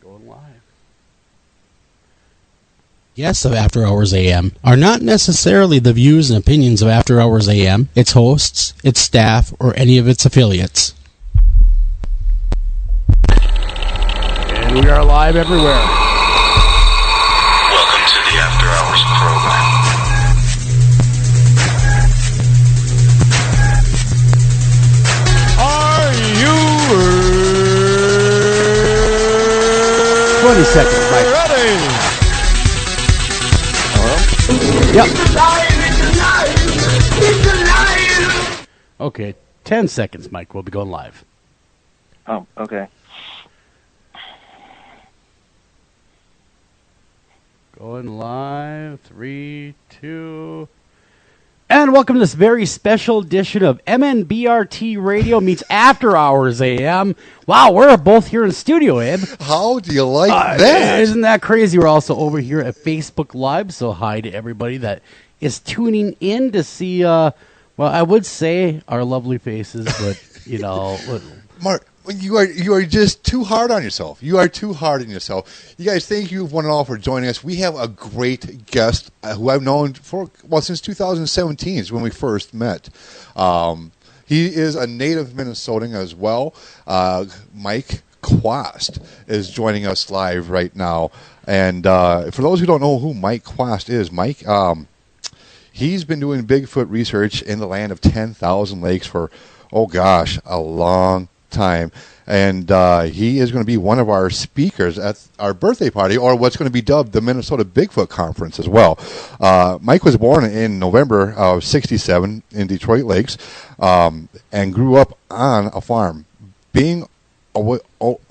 Going live. Guests of After Hours AM are not necessarily the views and opinions of After Hours AM, its hosts, its staff, or any of its affiliates. And we are live everywhere. Welcome to the After Hours program. Are you 20 seconds, Mike. Ready? Yep. Okay, 10 seconds, Mike. We'll be going live. Oh, okay. Going live. 3, 2... And welcome to this very special edition of MNBRT Radio meets After Hours AM. Wow, we're both here in studio, Abe. How do you like that? Isn't that crazy? We're also over here at Facebook Live, so hi to everybody that is tuning in to see, well, I would say our lovely faces, but, you know. Mark, you are just too hard on yourself. You are too hard on yourself. You guys, thank you one and all for joining us. We have a great guest who I've known since 2017 is when we first met. He is a native Minnesotan as well. Mike Quast is joining us live right now. And for those who don't know who Mike Quast is, Mike, he's been doing Bigfoot research in the land of 10,000 lakes for, a long time, and he is going to be one of our speakers at our birthday party, or what's going to be dubbed the Minnesota Bigfoot Conference as well. Mike was born in November of '67 in Detroit Lakes, and grew up on a farm.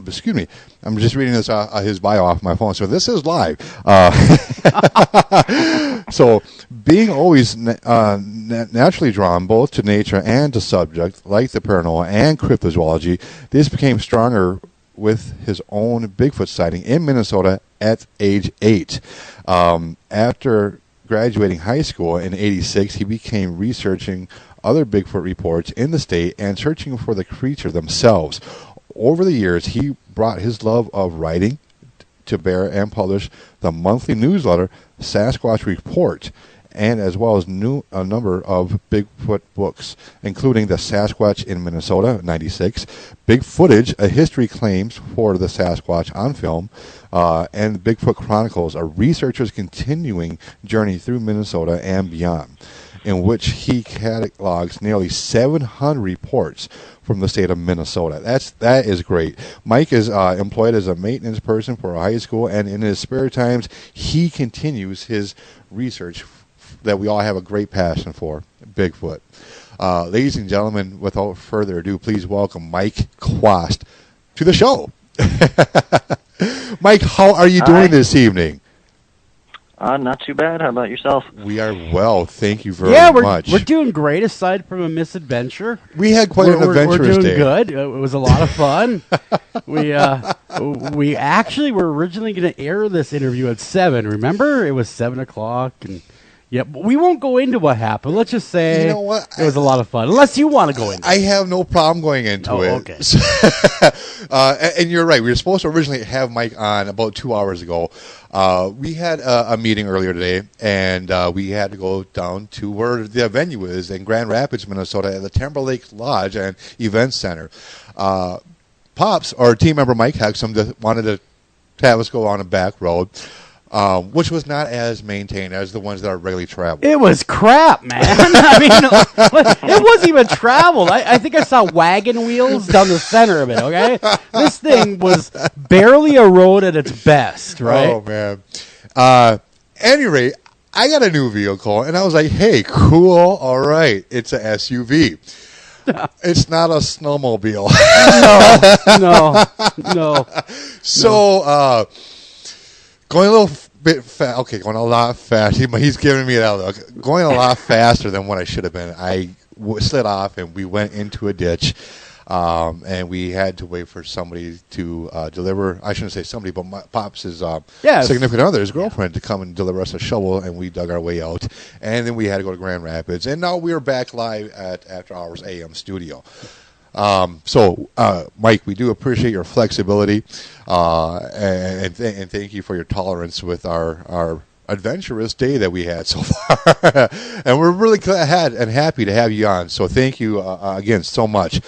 Excuse me, I'm just reading this his bio off my phone, so this is live. So, being always naturally drawn both to nature and to subject, like the paranormal and cryptozoology, this became stronger with his own Bigfoot sighting in Minnesota at age 8. After graduating high school in '86, he began researching other Bigfoot reports in the state and searching for the creature themselves. Over the years, he brought his love of writing to bear and published the monthly newsletter Sasquatch Report, and as well as a number of Bigfoot books, including the Sasquatch in Minnesota, '96, Big Footage, a history claims for the Sasquatch on film, and Bigfoot Chronicles, a researcher's continuing journey through Minnesota and beyond, in which he catalogs nearly 700 reports from the state of Minnesota. That is great. Mike is employed as a maintenance person for a high school, and in his spare times, he continues his research that we all have a great passion for, Bigfoot. Ladies and gentlemen, without further ado, please welcome Mike Quast to the show. Mike, how are you doing this evening? Not too bad. How about yourself? We are well. Thank you very much. We're doing great, aside from a misadventure. We had quite an adventurous day. We're doing good. It was a lot of fun. we actually were originally going to air this interview at 7. Remember? It was 7 o'clock. And yeah, but we won't go into what happened. Let's just say it was a lot of fun. Unless you want to go into it. I have no problem going into it. Okay. And you're right. We were supposed to originally have Mike on about 2 hours ago. We had a meeting earlier today, and we had to go down to where the venue is in Grand Rapids, Minnesota, at the Timberlake Lodge and Event Center. Pops, our team member Mike Hexum, wanted to have us go on a back road, which was not as maintained as the ones that are regularly traveled. It was crap, man. I mean, it wasn't even traveled. I think I saw wagon wheels down the center of it, okay? This thing was barely a road at its best, right? Oh, man. Any rate, I got a new vehicle, and I was like, hey, cool, all right, it's a SUV. It's not a snowmobile. No. So, going a little bit fast. Okay, going a lot fast. He's giving me that look. Going a lot faster than what I should have been. I slid off, and we went into a ditch. And we had to wait for somebody to deliver. I shouldn't say somebody, but my Pops' significant other, his girlfriend, to come and deliver us a shovel, and we dug our way out. And then we had to go to Grand Rapids. And now we are back live at After Hours AM studio. Mike, we do appreciate your flexibility, and thank you for your tolerance with our adventurous day that we had so far. And we're really glad and happy to have you on. So thank you again so much.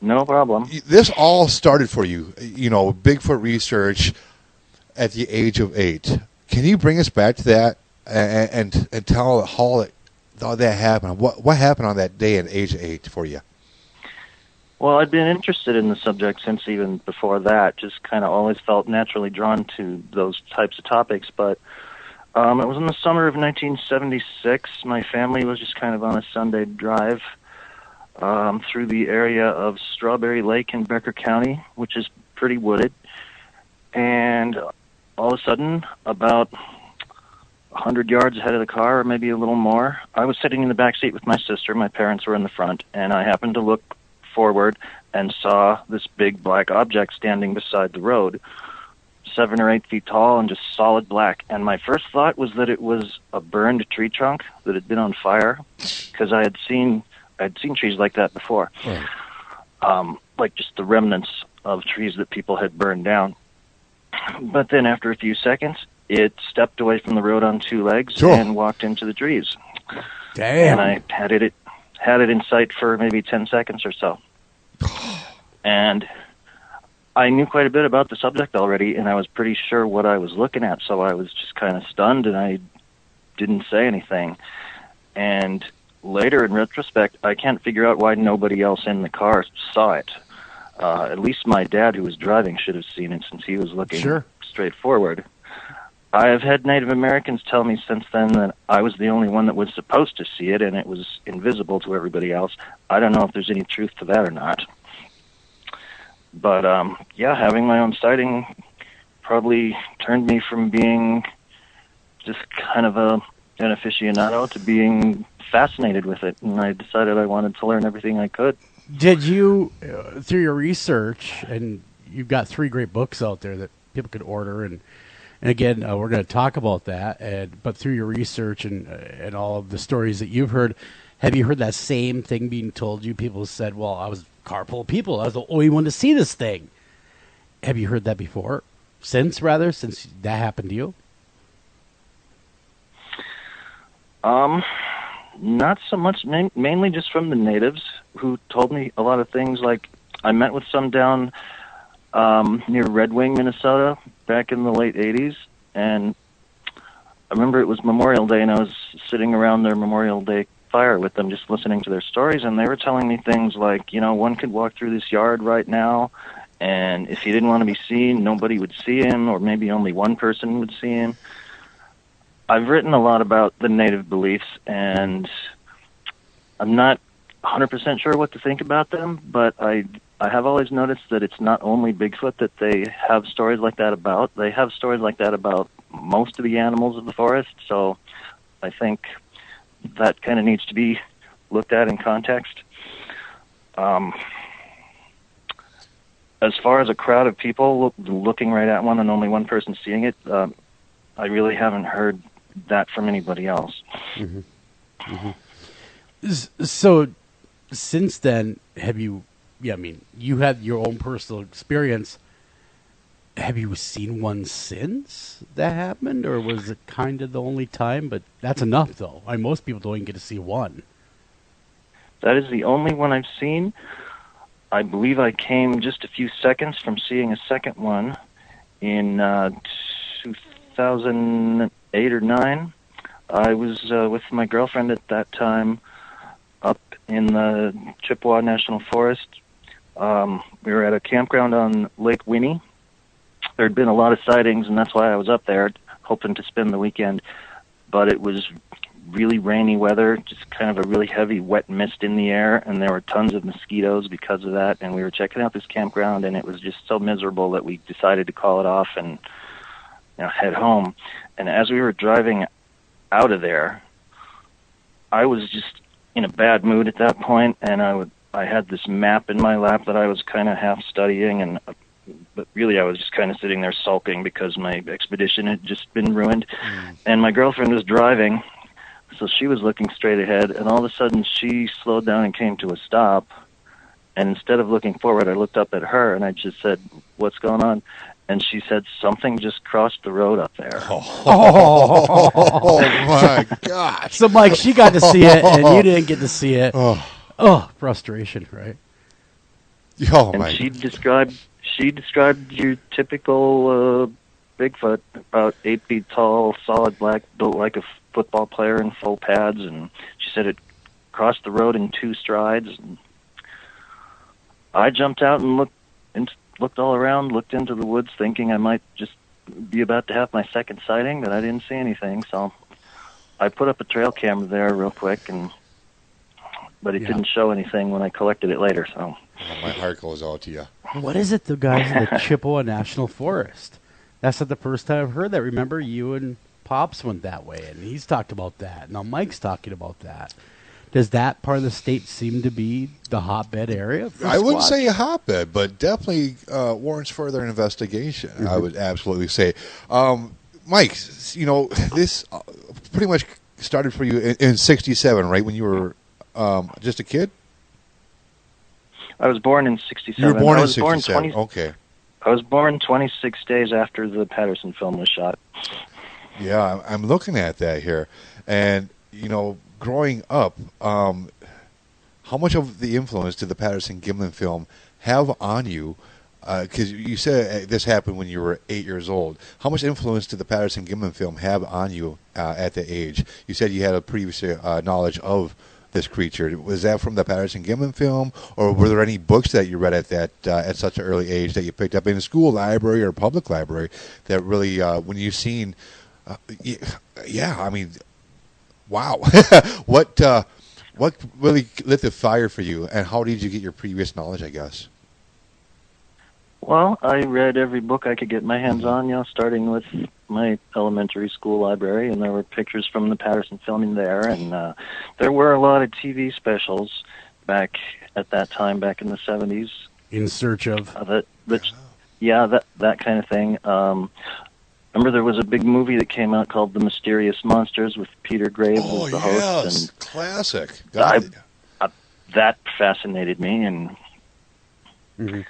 No problem. This all started for you, Bigfoot research at the age of 8. Can you bring us back to that and tell how that happened? What happened on that day at age 8 for you? Well, I'd been interested in the subject since even before that, just kind of always felt naturally drawn to those types of topics. But it was in the summer of 1976. My family was just kind of on a Sunday drive through the area of Strawberry Lake in Becker County, which is pretty wooded. And all of a sudden, about 100 yards ahead of the car, or maybe a little more, I was sitting in the back seat with my sister. My parents were in the front, and I happened to look forward and saw this big black object standing beside the road, 7 or 8 feet tall and just solid black. And my first thought was that it was a burned tree trunk that had been on fire, because I'd seen trees like that before, like just the remnants of trees that people had burned down. But then after a few seconds, it stepped away from the road on 2 legs and walked into the trees. Damn. And I had it in sight for maybe 10 seconds or so. And I knew quite a bit about the subject already, and I was pretty sure what I was looking at, so I was just kind of stunned, and I didn't say anything. And later, in retrospect, I can't figure out why nobody else in the car saw it. At least my dad, who was driving, should have seen it since he was looking straight forward. I have had Native Americans tell me since then that I was the only one that was supposed to see it, and it was invisible to everybody else. I don't know if there's any truth to that or not. But, having my own sighting probably turned me from being just kind of an aficionado to being fascinated with it, and I decided I wanted to learn everything I could. Did you, through your research, and you've got 3 great books out there that people could order, and again, we're going to talk about that, but through your research and all of the stories that you've heard, have you heard that same thing being told you? People said, well, I was a car full of people. I was the only one to see this thing. Have you heard that before? Since that happened to you? Not so much, mainly just from the natives who told me a lot of things. Like, I met with some down near Red Wing, Minnesota, back in the late 80s, and I remember it was Memorial Day, and I was sitting around their Memorial Day fire with them, just listening to their stories, and they were telling me things like, one could walk through this yard right now, and if he didn't want to be seen, nobody would see him, or maybe only one person would see him. I've written a lot about the native beliefs, and I'm not 100% sure what to think about them, but I have always noticed that it's not only Bigfoot that they have stories like that about. They have stories like that about most of the animals of the forest, so I think that kind of needs to be looked at in context. As far as a crowd of people looking right at one and only one person seeing it, I really haven't heard that from anybody else. Mm-hmm. Mm-hmm. So, since then, you had your own personal experience. Have you seen one since that happened, or was it kind of the only time? But that's enough, though. Most people don't even get to see one. That is the only one I've seen. I believe I came just a few seconds from seeing a second one in 2008 or 9. I was with my girlfriend at that time up in the Chippewa National Forest. We were at a campground on Lake Winnie. There had been a lot of sightings, and that's why I was up there, hoping to spend the weekend. But it was really rainy weather, just kind of a really heavy wet mist in the air, and there were tons of mosquitoes because of that. And we were checking out this campground, and it was just so miserable that we decided to call it off and head home. And as we were driving out of there, I was just in a bad mood at that point, and I had this map in my lap that I was kind of half studying, but really I was just kind of sitting there sulking because my expedition had just been ruined. And my girlfriend was driving, so she was looking straight ahead, and all of a sudden she slowed down and came to a stop, And instead of looking forward, I looked up at her, and I just said, "What's going on?" And she said, "Something just crossed the road up there." Oh my gosh! So, Mike, she got to see it, and you didn't get to see it. Oh, frustration, right? Oh And my! she described your typical Bigfoot, about 8 feet tall, solid black, built like a football player in full pads, and she said it crossed the road in 2 strides. And I jumped out and looked all around, looked into the woods, thinking I might just be about to have my second sighting, but I didn't see anything. So I put up a trail camera there real quick, but it didn't show anything when I collected it later. So My heart goes out to you. What is it, the guys in the Chippewa National Forest? That's not the first time I've heard that. Remember, you and Pops went that way, and he's talked about that. Now Mike's talking about that. Does that part of the state seem to be the hotbed area? I wouldn't say a hotbed, but definitely warrants further investigation. Mm-hmm. I would absolutely say. Mike, this pretty much started for you in '67, right? When you were just a kid? I was born in '67. You were born in '67. Okay. I was born 26 days after the Patterson film was shot. Yeah, I'm looking at that here. And, growing up, how much of the influence did the Patterson-Gimlin film have on you? Because you said this happened when you were 8 years old. How much influence did the Patterson-Gimlin film have on you at that age? You said you had a previous knowledge of this creature. Was that from the Patterson-Gimlin film, or were there any books that you read at such an early age that you picked up in a school library or public library that really, when you've seen, wow, what really lit the fire for you, and how did you get your previous knowledge, I guess? Well, I read every book I could get my hands on, starting with my elementary school library, and there were pictures from the Patterson film in there, and there were a lot of TV specials back at that time, back in the 70s. In search of? That kind of thing. Remember there was a big movie that came out called The Mysterious Monsters with Peter Graves as the host. And classic. That fascinated me, and... Mm-hmm.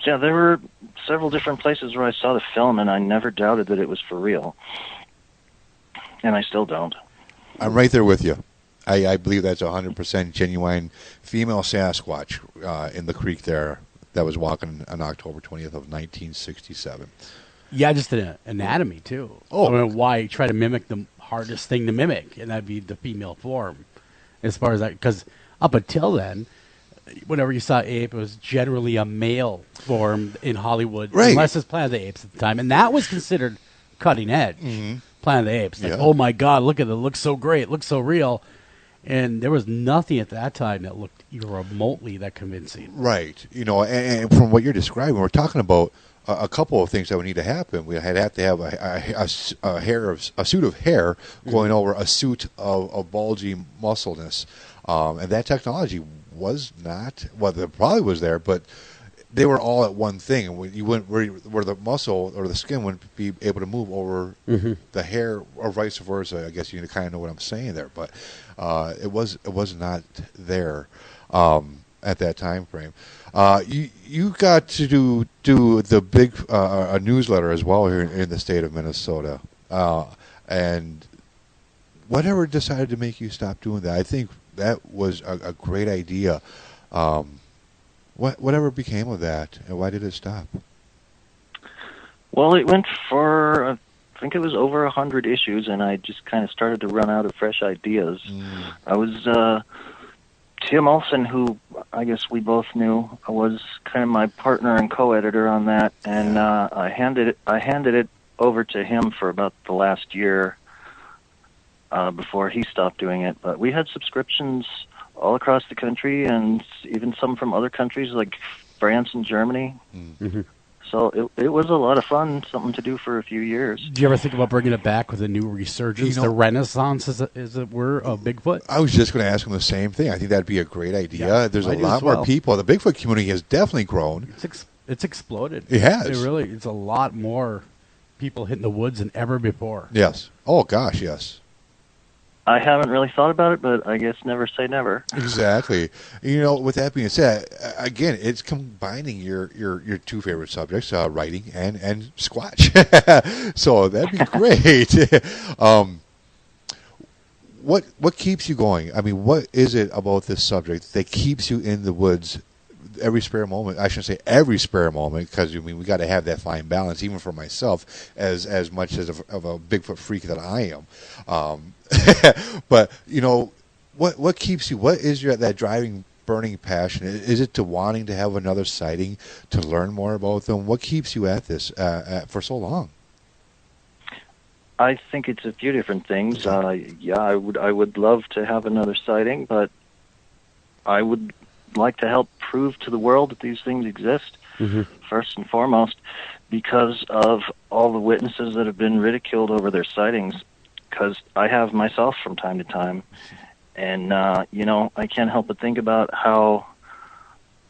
Yeah, there were several different places where I saw the film, and I never doubted that it was for real. And I still don't. I'm right there with you. I believe that's 100% genuine female Sasquatch in the creek there that was walking on October 20th of 1967. Yeah, just an anatomy, too. Oh. I mean, why try to mimic the hardest thing to mimic? And that'd be the female form, as far as that. Because up until then, whenever you saw ape, it was generally a male form in Hollywood, right, unless it's Planet of the Apes at the time. And that was considered cutting edge, Planet of the Apes. Like, oh, my God, look at it. It looks so great. It looks so real. And there was nothing at that time that looked even remotely that convincing. Right. And from what you're describing, we're talking about a couple of things that would need to happen. We have to have a suit of hair going over a suit of bulgy muscleness. And that technology was not, well, it probably was there, but they were all at one thing. And you wouldn't, where the muscle or the skin wouldn't be able to move over the hair, or vice versa. I guess you kind of know what I'm saying there, but it was not there at that time frame. You got to do the big a newsletter as well here in the state of Minnesota, and whatever decided to make you stop doing that? I think that was a great idea. Whatever became of that, and why did it stop? Well, it went for, I think it was over 100 issues, and I just kind of started to run out of fresh ideas. I was, Tim Olson, who I guess we both knew, was kind of my partner and co-editor on that, and I handed it over to him for about the last year before he stopped doing it. But we had subscriptions all across the country, and even some from other countries like France and Germany. So it was a lot of fun, something to do for a few years. Did you ever think about bringing it back with a new resurgence, the renaissance, as it were, of Bigfoot? I was just going to ask him the same thing. I think that'd be a great idea. Yeah, there's a lot more people. The Bigfoot community has definitely grown. It's exploded. It has. It's a lot more people hitting the woods than ever before. Yes. Oh, gosh, yes. I haven't really thought about it, but I guess never say never. Exactly. With that being said, again, it's combining your two favorite subjects, writing and Squatch. So that'd be great. What keeps you going? I mean, what is it about this subject that keeps you in the woods every spare moment? I shouldn't say every spare moment, because we got to have that fine balance, even for myself, as much as of a Bigfoot freak that I am. But what keeps you? What is that driving, burning passion? Is it to wanting to have another sighting, to learn more about them? What keeps you at this for so long? I think it's a few different things. I would love to have another sighting, but I would like to help prove to the world that these things exist, first and foremost, because of all the witnesses that have been ridiculed over their sightings, because I have myself from time to time. And, I can't help but think about how,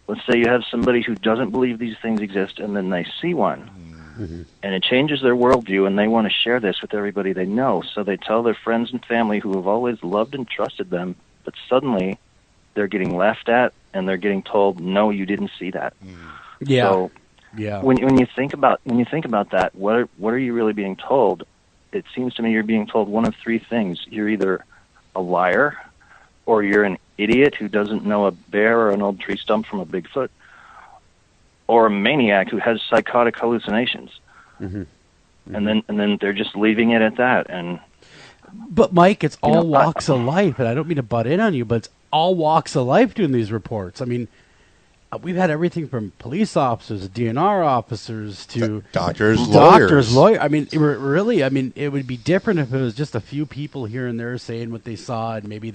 let's say you have somebody who doesn't believe these things exist, and then they see one. And it changes their worldview, and they want to share this with everybody they know. So they tell their friends and family who have always loved and trusted them, but suddenly they're getting laughed at, and they're getting told, "No, you didn't see that." Yeah. So when you think about that, what are you really being told? It seems to me you're being told one of three things: you're either a liar, or you're an idiot who doesn't know a bear or an old tree stump from a Bigfoot, or a maniac who has psychotic hallucinations. And then they're just leaving it at that. But Mike, it's all walks of life, and I don't mean to butt in on you, but it's all walks of life doing these reports. I mean, we've had everything from police officers, DNR officers, to doctors, lawyers. I mean, it would be different if it was just a few people here and there saying what they saw, and maybe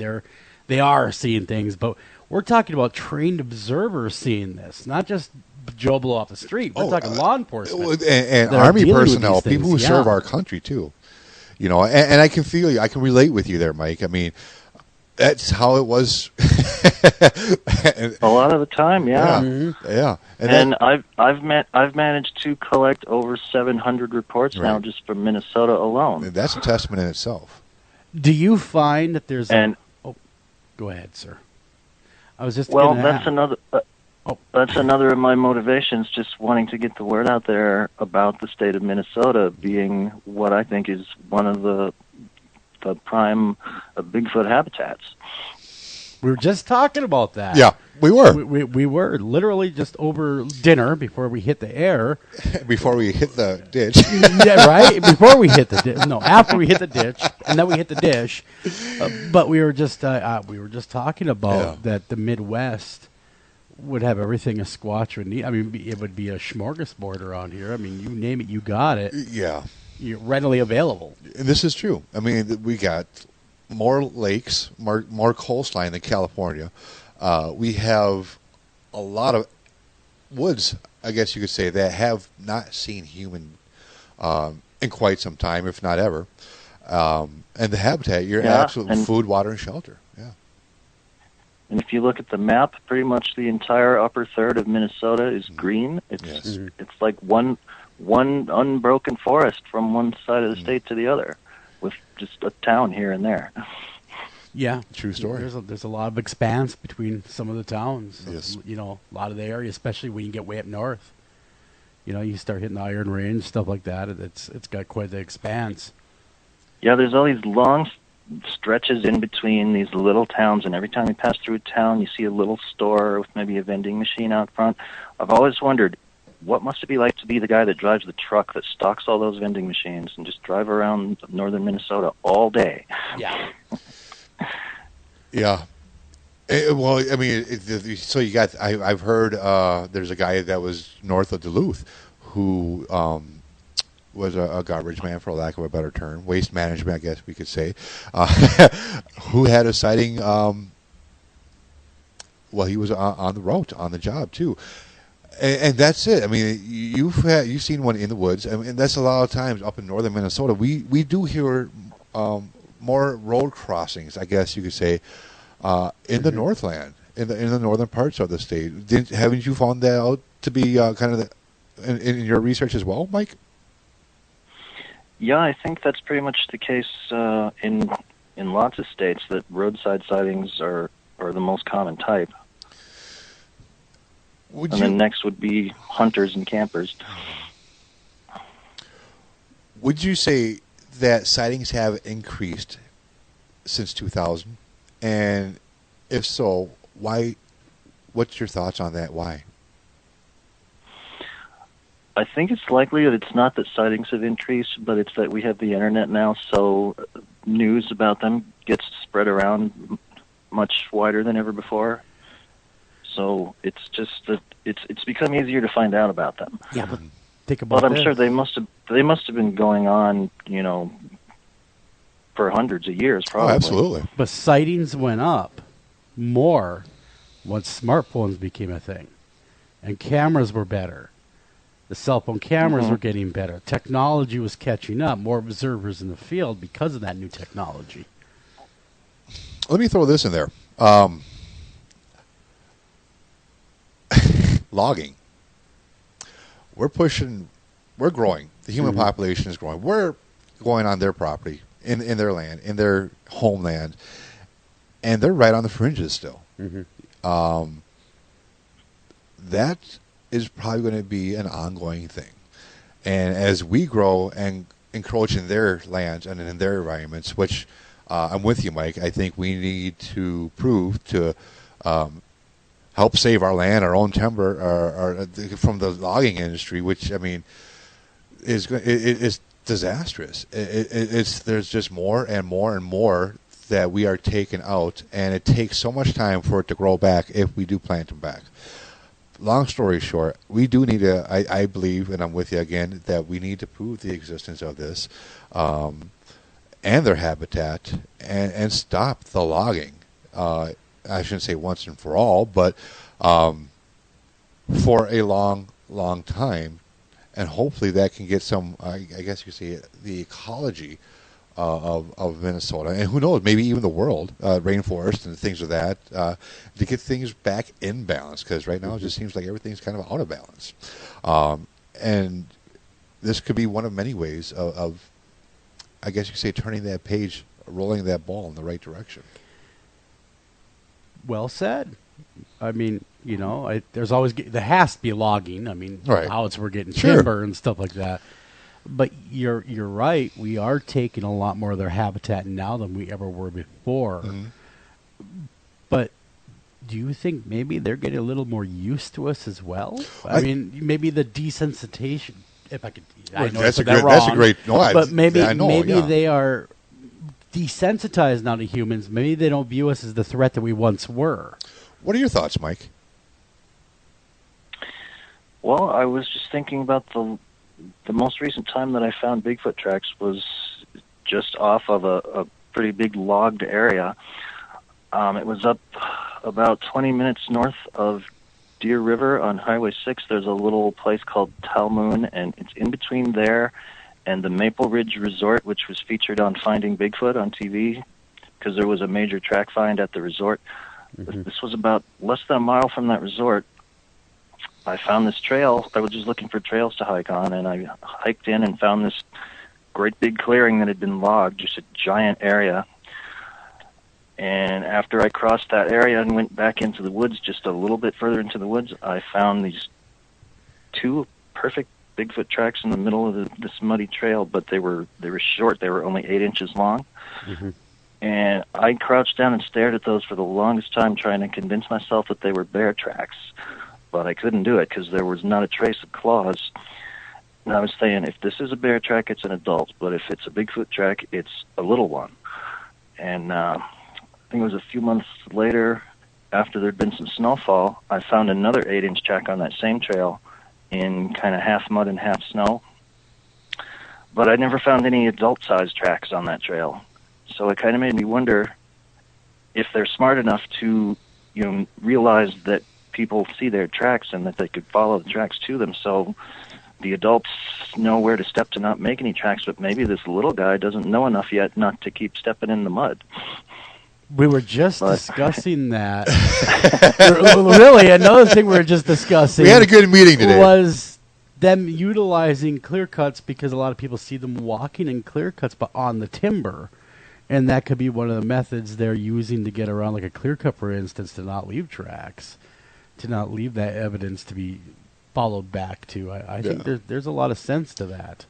they are seeing things. But we're talking about trained observers seeing this, not just Joe Blow off the street. We're talking law enforcement and Army personnel, people who serve our country too. And I can feel you. I can relate with you there, Mike. I mean, that's how it was. A lot of the time, yeah. Yeah. And I've managed to collect over 700 reports now just from Minnesota alone. And that's a testament in itself. Do you find that there's go ahead, sir. I was just that's another of my motivations, just wanting to get the word out there about the state of Minnesota being what I think is one of the prime Bigfoot habitats. We were just talking about that. Yeah, we were. We were literally just over dinner before we hit the air. Before we hit the ditch. Yeah, right? Before we hit the ditch. No, after we hit the ditch, and then we hit the dish. But we were just talking about that the Midwest would have everything a Squatch would need. I mean, it would be a smorgasbord around here. I mean, you name it, you got it. Yeah. You're readily available. And this is true. I mean, we got more lakes, more coastline than California. We have a lot of woods, I guess you could say, that have not seen human in quite some time, if not ever. And the habitat, you're absolute food, water, and shelter. Yeah. And if you look at the map, pretty much the entire upper third of Minnesota is green. It's like one unbroken forest from one side of the state to the other, with just a town here and there. Yeah, true story. There's a lot of expanse between some of the towns. Yes. A lot of the area, especially when you get way up north. You start hitting the Iron Range, stuff like that. It's got quite the expanse. Yeah, there's all these long stretches in between these little towns, and every time you pass through a town, you see a little store with maybe a vending machine out front. I've always wondered, what must it be like to be the guy that drives the truck that stocks all those vending machines and just drive around northern Minnesota all day? Yeah. Yeah. Well, I mean, so you got, I've heard there's a guy that was north of Duluth who was a garbage man, for lack of a better term, waste management, I guess we could say, who had a sighting, he was on the route, on the job, too. And that's it. I mean, you've seen one in the woods. I mean, that's a lot of times up in northern Minnesota. We do hear more road crossings, I guess you could say, in the Northland, in the northern parts of the state. Haven't you found that out to be kind of in your research as well, Mike? Yeah, I think that's pretty much the case in in lots of states that roadside sightings are the most common type. Then next would be hunters and campers. Would you say that sightings have increased since 2000? And if so, why? What's your thoughts on that? Why? I think it's likely that it's not that sightings have increased, but it's that we have the internet now, so news about them gets spread around much wider than ever before. So it's just that it's become easier to find out about them. Yeah, but think about I'm this. sure they must have been going on, for hundreds of years, probably. Oh, absolutely. But sightings went up more once smartphones became a thing, and cameras were better. The cell phone cameras were getting better. Technology was catching up. More observers in the field because of that new technology. Let me throw this in there. Logging. We're growing. The human population is growing. We're going on their property, in their land, in their homeland, and they're right on the fringes still. That is probably going to be an ongoing thing. And as we grow and encroach in their lands and in their environments, which I'm with you, Mike, I think we need to prove to help save our land, our own timber, from the logging industry, which, I mean, is disastrous. There's just more and more and more that we are taking out, and it takes so much time for it to grow back if we do plant them back. Long story short, we do need to, I believe, and I'm with you again, that we need to prove the existence of this and their habitat and stop the logging. I shouldn't say once and for all, but for a long, long time. And hopefully that can get some, I guess you could say, the ecology of Minnesota, and who knows, maybe even the world, rainforest and things of that, to get things back in balance, because right now it just seems like everything's kind of out of balance. And this could be one of many ways of, I guess you could say, turning that page, rolling that ball in the right direction. Well said. I mean, there's always there has to be logging. I mean, right. How we're getting timber and stuff like that. But you're right. We are taking a lot more of their habitat now than we ever were before. But do you think maybe they're getting a little more used to us as well? I mean, maybe the desensitization. If I could, I know that's I a said great. that wrong. That's a great. No, but maybe yeah. they are desensitized now to humans. Maybe they don't view us as the threat that we once were. What are your thoughts, Mike? Well, I was just thinking about the most recent time that I found Bigfoot tracks was just off of a pretty big logged area. It was up about 20 minutes north of Deer River on Highway 6. There's a little place called Talmoon, and it's in between there and the Maple Ridge Resort, which was featured on Finding Bigfoot on TV because there was a major track find at the resort. This was about less than a mile from that resort. I found this trail. I was just looking for trails to hike on, and I hiked in and found this great big clearing that had been logged, just a giant area. And after I crossed that area and went back into the woods, just a little bit further into the woods, I found these two perfect Bigfoot tracks in the middle of this muddy trail, but they were short. They were only 8 inches long. And I crouched down and stared at those for the longest time, trying to convince myself that they were bear tracks. But I couldn't do it because there was not a trace of claws. And I was saying, if this is a bear track, it's an adult. But if it's a Bigfoot track, it's a little one. And I think it was a few months later, after there'd been some snowfall, I found another 8-inch track on that same trail in kind of half mud and half snow. But I never found any adult-sized tracks on that trail. So it kind of made me wonder if they're smart enough to, realize that people see their tracks and that they could follow the tracks to them. So the adults know where to step to not make any tracks, but maybe this little guy doesn't know enough yet not to keep stepping in the mud. We were just discussing that. Really, another thing we were just discussing. We had a good meeting today. Was them utilizing clear cuts because a lot of people see them walking in clear cuts, but on the timber. And that could be one of the methods they're using to get around, like a clear cut, for instance, to not leave tracks, to not leave that evidence to be followed back to. I think there's a lot of sense to that.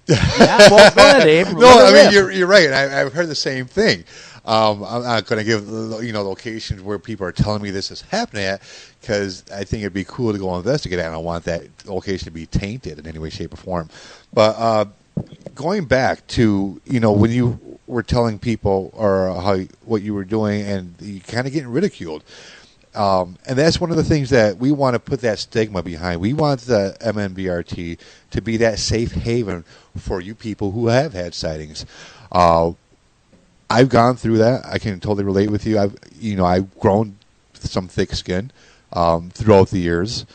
Yeah, well, go ahead, Abe. No, I mean you're right. I've heard the same thing. I'm not going to give locations where people are telling me this is happening at, because I think it'd be cool to go investigate it. I don't want that location to be tainted in any way, shape, or form. But going back to when you were telling people or what you were doing, and you kind of getting ridiculed. And that's one of the things that we want to put that stigma behind. We want the MNBRT to be that safe haven for you people who have had sightings. I've gone through that. I can totally relate with you. I've grown some thick skin throughout the years,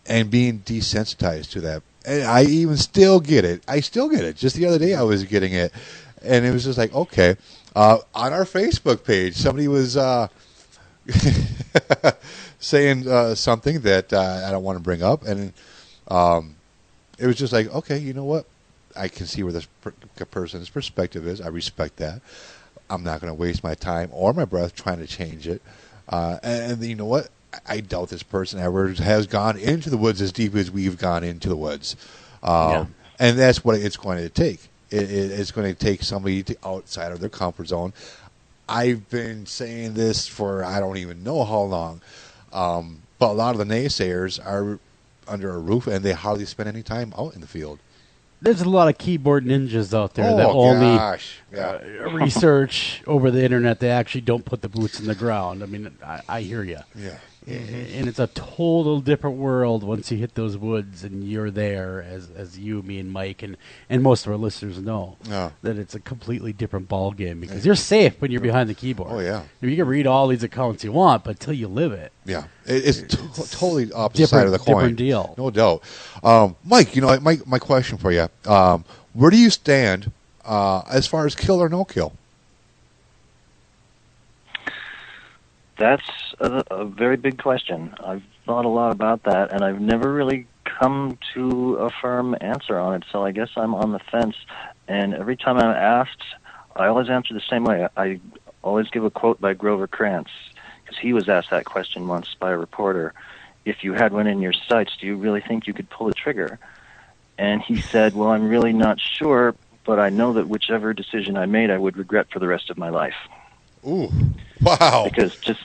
and being desensitized to that. And I even still get it. I still get it. Just the other day I was getting it, and it was just like, okay. On our Facebook page, somebody was saying something that I don't want to bring up, and it was just like, okay, you know what? I can see where this person's perspective is. I respect that. I'm not going to waste my time or my breath trying to change it. And you know what? I doubt this person ever has gone into the woods as deep as we've gone into the woods. And that's what it's going to take. It's going to take somebody outside of their comfort zone. I've been saying this for I don't even know how long. But a lot of the naysayers are under a roof, and they hardly spend any time out in the field. There's a lot of keyboard ninjas out there that only research over the internet. They actually don't put the boots in the ground. I mean, I hear you. Yeah. And it's a total different world once you hit those woods and you're there, as you, me, and Mike, and most of our listeners know that it's a completely different ball game, because you're safe when you're behind the keyboard. Oh, yeah. You can read all these accounts you want, but until you live it. Yeah. It's totally opposite side of the coin. Different deal. No doubt. Mike, my question for you, where do you stand as far as kill or no kill? That's a very big question. I've thought a lot about that, and I've never really come to a firm answer on it, so I guess I'm on the fence. And every time I'm asked, I always answer the same way. I always give a quote by Grover Krantz, because he was asked that question once by a reporter. If you had one in your sights, do you really think you could pull the trigger? And he said, well, I'm really not sure, but I know that whichever decision I made, I would regret for the rest of my life. Ooh, wow. Because just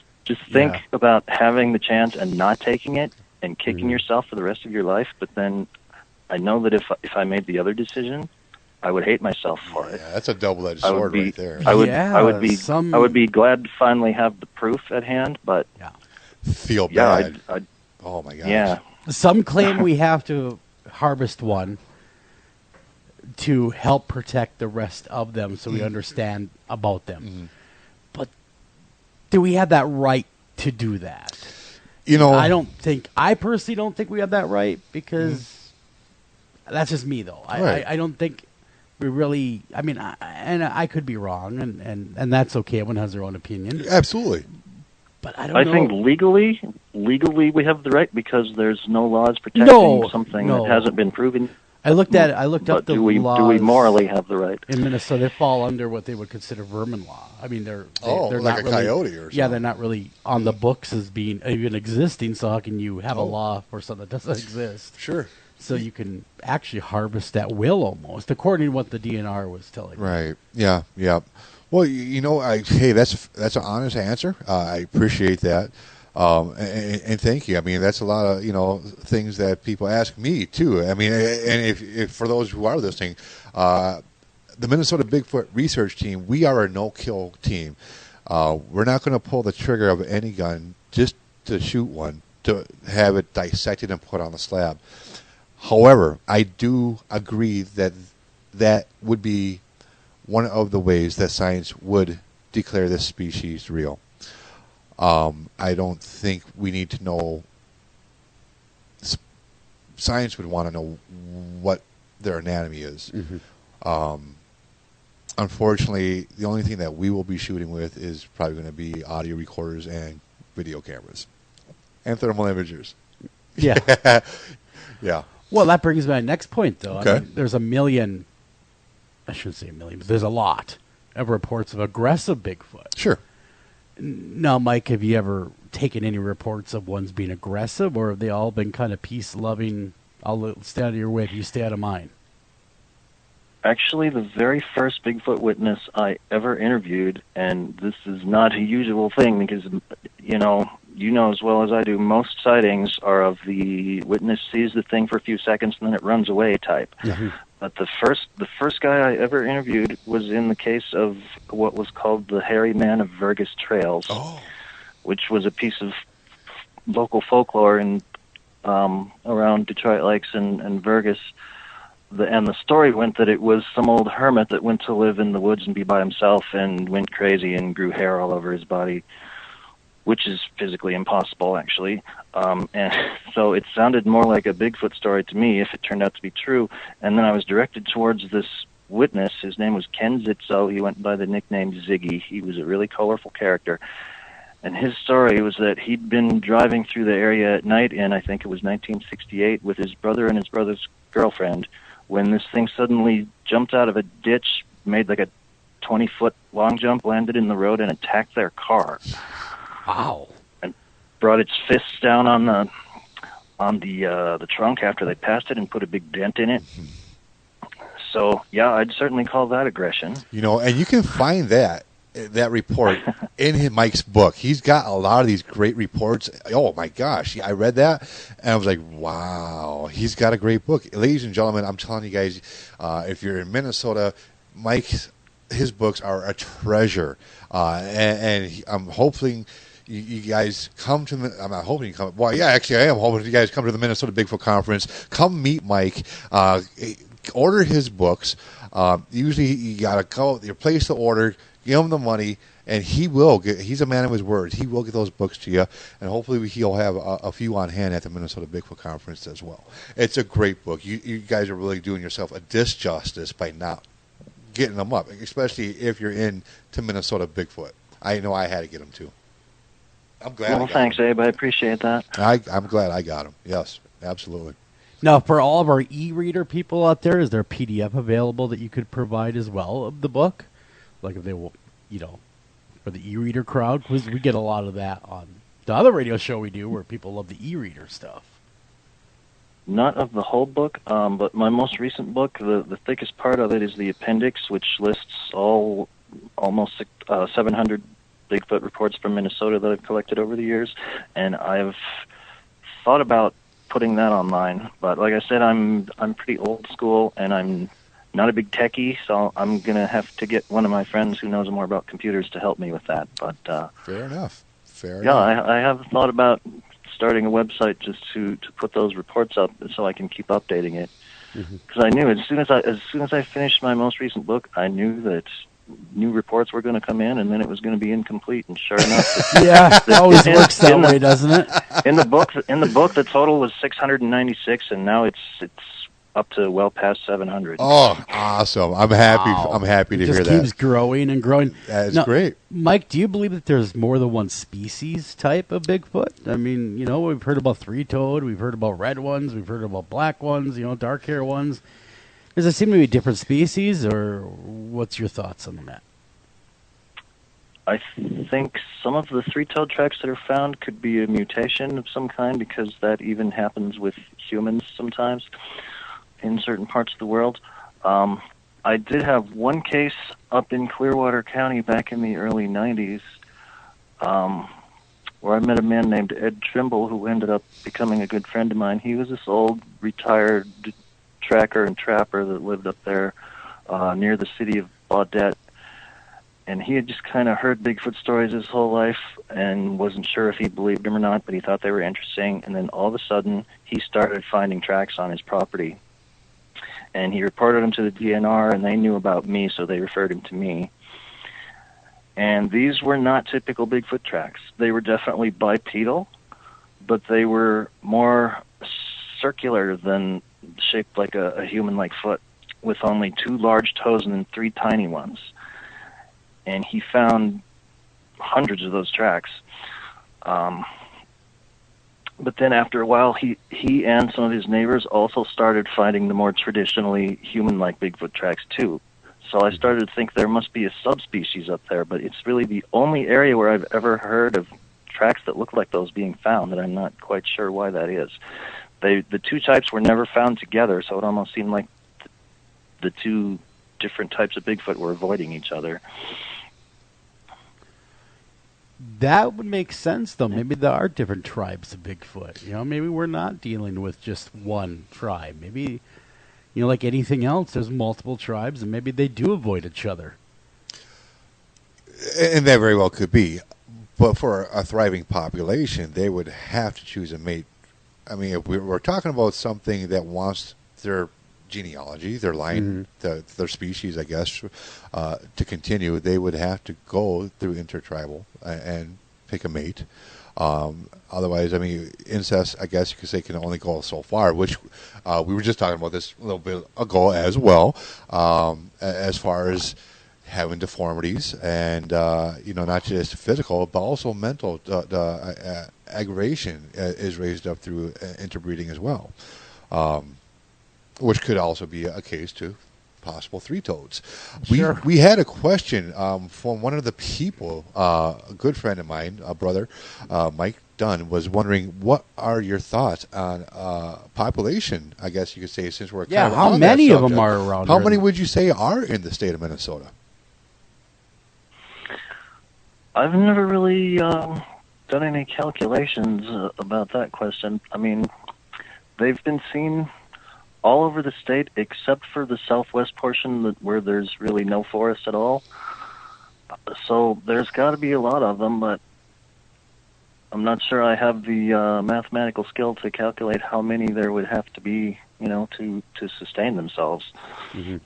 think about having the chance and not taking it and kicking yourself for the rest of your life. But then I know that if I made the other decision, I would hate myself for it. Yeah, that's a double-edged sword right there. I would be glad to finally have the proof at hand, but feel bad. Oh my gosh. Yeah. Some claim we have to harvest one to help protect the rest of them, so we understand about them. Mm-hmm. But do we have that right to do that? I personally don't think we have that right, because that's just me, though. I don't think we really. I mean, I could be wrong, and that's okay. Everyone has their own opinion. Absolutely. But I think legally we have the right, because there's no laws protecting something that hasn't been proven. I looked up the laws. Do we morally have the right? In Minnesota, they fall under what they would consider vermin law. I mean, they're like not a really, coyote or something. Yeah, they're not really on the books as being even existing. So how can you have a law for something that doesn't exist? Sure. So you can actually harvest at will, almost, according to what the DNR was telling me. Right. Yeah. Yeah. Well, hey, that's an honest answer. I appreciate that. And thank you. I mean, that's a lot of things that people ask me too. I mean, and if for those who are listening, the Minnesota Bigfoot Research Team, we are a no-kill team. We're not going to pull the trigger of any gun just to shoot one, to have it dissected and put on the slab. However, I do agree that would be one of the ways that science would declare this species real. I don't think we need to know. Science would want to know what their anatomy is. Mm-hmm. Unfortunately, the only thing that we will be shooting with is probably going to be audio recorders and video cameras and thermal imagers. Yeah. Yeah. Well, that brings me to my next point, though. Okay. I mean, there's a million I shouldn't say a million, but there's a lot of reports of aggressive Bigfoot. Sure. Now, Mike, have you ever taken any reports of ones being aggressive, or have they all been kind of peace-loving, I'll stay out of your way if you stay out of mine? Actually, the very first Bigfoot witness I ever interviewed, and this is not a usual thing because, you know as well as I do, most sightings are of the witness sees the thing for a few seconds and then it runs away type. Mm-hmm. But the first guy I ever interviewed was in the case of what was called the Hairy Man of Vergas Trails, which was a piece of local folklore in around Detroit Lakes and Vergas. And the story went that it was some old hermit that went to live in the woods and be by himself and went crazy and grew hair all over his body, which is physically impossible, actually. And so it sounded more like a Bigfoot story to me if it turned out to be true. And then I was directed towards this witness. His name was Ken Zitzo. He went by the nickname Ziggy. He was a really colorful character. And his story was that he'd been driving through the area at night in, I think it was 1968, with his brother and his brother's girlfriend, when this thing suddenly jumped out of a ditch, made like a 20-foot long jump, landed in the road, and attacked their car. Wow. And brought its fists down on the trunk after they passed it and put a big dent in it. So, yeah, I'd certainly call that aggression. And you can find that report in Mike's book. He's got a lot of these great reports. Oh my gosh, I read that and I was like, wow, he's got a great book. Ladies and gentlemen, I'm telling you guys, if you're in Minnesota, his books are a treasure. And I'm hoping you guys come to I'm not hoping you come. Well, yeah, actually I am hoping you guys come to the Minnesota Bigfoot Conference. Come meet Mike. Order his books. Usually you gotta go, you place the order, give him the money, and he's a man of his word. He will get those books to you, and hopefully he'll have a few on hand at the Minnesota Bigfoot Conference as well. It's a great book. You guys are really doing yourself a disjustice by not getting them up, especially if you're into Minnesota Bigfoot. I know I had to get them too. I'm glad. Well, thanks, Abe. I appreciate that. I'm glad I got them. Yes, absolutely. Now, for all of our e-reader people out there, is there a PDF available that you could provide as well of the book? Like if they will, for the e-reader crowd, because we get a lot of that on the other radio show we do where people love the e-reader stuff. Not of the whole book, but my most recent book, the thickest part of it is the appendix, which lists almost 700 Bigfoot reports from Minnesota that I've collected over the years, and I've thought about putting that online. But like I said, I'm pretty old school, and I'm not a big techie, so I'm going to have to get one of my friends who knows more about computers to help me with that. But fair enough. Yeah, I have thought about starting a website just to put those reports up so I can keep updating it. Because I knew as soon as I finished my most recent book, I knew that new reports were going to come in, and then it was going to be incomplete. And sure enough, it always works that way, doesn't it? In the book, the total was 696, and now it's up to well past 700. Oh, awesome! I'm happy. Wow. I'm happy to hear that. It just keeps growing and growing. That's great. Mike, do you believe that there's more than one species type of Bigfoot? I mean, we've heard about three-toed, we've heard about red ones, we've heard about black ones, dark hair ones. Does it seem to be different species, or what's your thoughts on that? I think some of the three-toed tracks that are found could be a mutation of some kind, because that even happens with humans sometimes in certain parts of the world. I did have one case up in Clearwater County back in the early 90s where I met a man named Ed Trimble who ended up becoming a good friend of mine. He was this old retired tracker and trapper that lived up there near the city of Baudette. And he had just kind of heard Bigfoot stories his whole life and wasn't sure if he believed them or not, but he thought they were interesting. And then all of a sudden, he started finding tracks on his property. And he reported them to the DNR, and they knew about me, so they referred him to me. And these were not typical Bigfoot tracks. They were definitely bipedal, but they were more circular than shaped like a human-like foot, with only 2 large toes and then 3 tiny ones. And he found hundreds of those tracks. But then after a while, he and some of his neighbors also started finding the more traditionally human-like Bigfoot tracks too. So I started to think there must be a subspecies up there, but it's really the only area where I've ever heard of tracks that look like those being found, and I'm not quite sure why that is. The two types were never found together, so it almost seemed like the two different types of Bigfoot were avoiding each other. That would make sense, though. Maybe there are different tribes of Bigfoot. Maybe we're not dealing with just one tribe. Maybe, like anything else, there's multiple tribes, and maybe they do avoid each other. And that very well could be. But for a thriving population, they would have to choose a mate. I mean, if we're talking about something that wants their genealogy, their line, their species, I guess, to continue, they would have to go through intertribal and pick a mate. Otherwise, I mean, incest, I guess you could say, can only go so far, which we were just talking about this a little bit ago as well, as far as having deformities and, not just physical, but also mental aggravation is raised up through interbreeding as well. Which could also be a case to possible three-toads. Sure. We had a question from one of the people, a good friend of mine, a brother, Mike Dunn, was wondering, what are your thoughts on population, I guess you could say, since we're kind of how on many that of them subject. are around How here? many would you say are in the state of Minnesota? I've never really done any calculations about that question. I mean, they've been seen all over the state except for the southwest portion where there's really no forest at all. So there's got to be a lot of them, but I'm not sure I have the mathematical skill to calculate how many there would have to be, to sustain themselves. Mm-hmm.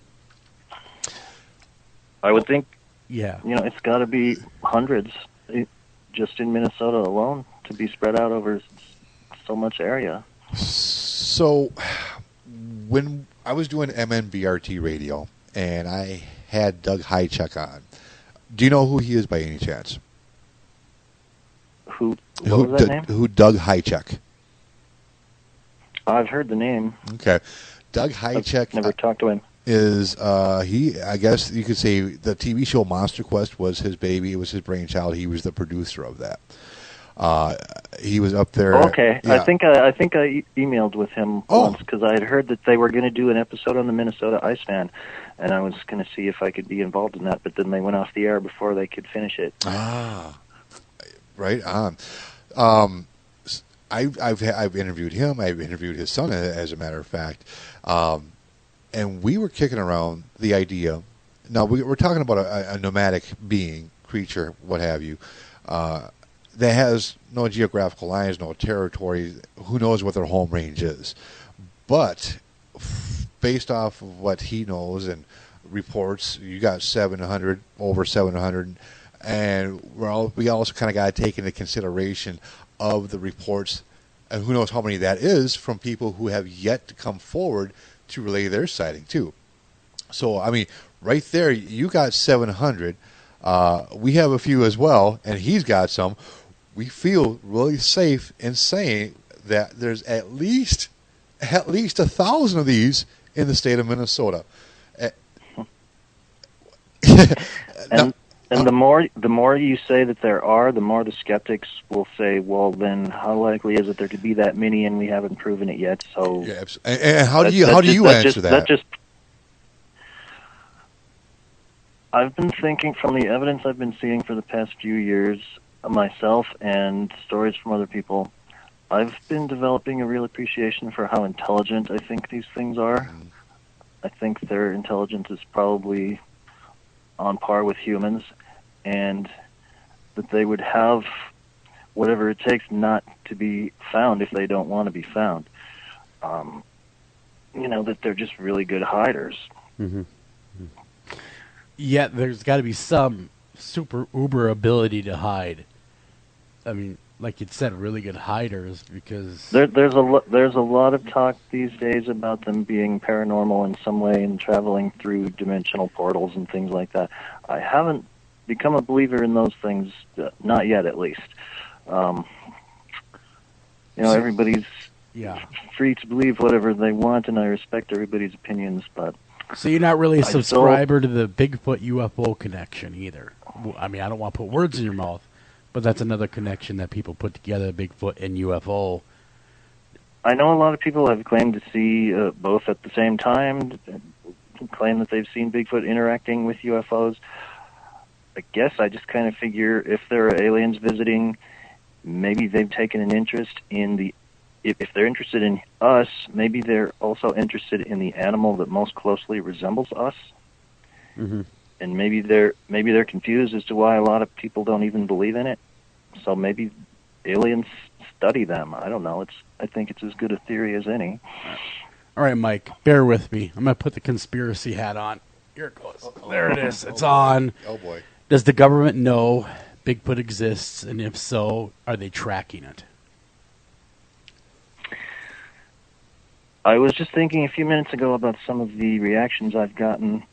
I would think, Yeah. it's got to be hundreds just in Minnesota alone to be spread out over so much area. So when I was doing MNBRT Radio and I had Doug Hychek on, do you know who he is by any chance? What was that name? Who Doug Hychek? I've heard the name. Okay. Doug Hychek Never talked to him. is, I guess you could say the TV show Monster Quest was his baby. It was his brainchild. He was the producer of that. He was up there. Okay, yeah. I think I emailed with him once because I had heard that they were going to do an episode on the Minnesota Iceman, and I was going to see if I could be involved in that. But then they went off the air before they could finish it. Right on. I've interviewed him. I've interviewed his son, as a matter of fact, and we were kicking around the idea. Now we're talking about a nomadic being, creature, what have you. That has no geographical lines, no territory. Who knows what their home range is? But based off of what he knows and reports, you got over 700, and we also kind of got to take into consideration of the reports, and who knows how many that is from people who have yet to come forward to relay their sighting too. So I mean, right there, you got 700. We have a few as well, and he's got some. We feel really safe in saying that there's at least 1,000 of these in the state of Minnesota. And the more you say that there are, the more the skeptics will say, well, then how likely is it there could be that many, and we haven't proven it yet? So, yeah, and how do you answer that? I've been thinking from the evidence I've been seeing for the past few years, myself and stories from other people, I've been developing a real appreciation for how intelligent I think these things are. Mm-hmm. I think their intelligence is probably on par with humans, and that they would have whatever it takes not to be found if they don't want to be found. That they're just really good hiders. Mm-hmm. Yeah, there's got to be some super uber ability to hide. I mean, like you said, really good hiders, because there's a lot of talk these days about them being paranormal in some way and traveling through dimensional portals and things like that. I haven't become a believer in those things, not yet at least. Everybody's free to believe whatever they want, and I respect everybody's opinions, but So you're not really a I subscriber to the Bigfoot UFO connection either. I mean, I don't want to put words in your mouth, but that's another connection that people put together, Bigfoot and UFO. I know a lot of people have claimed to see both at the same time, claim that they've seen Bigfoot interacting with UFOs. I guess I just kind of figure if there are aliens visiting, maybe they've taken an interest in the... If they're interested in us, maybe they're also interested in the animal that most closely resembles us. Mm-hmm. And maybe they're confused as to why a lot of people don't even believe in it. So maybe aliens study them. I don't know. I think it's as good a theory as any. All right, Mike, bear with me. I'm going to put the conspiracy hat on. Here it goes. There it is. It's on. Oh, boy. Does the government know Bigfoot exists? And if so, are they tracking it? I was just thinking a few minutes ago about some of the reactions I've gotten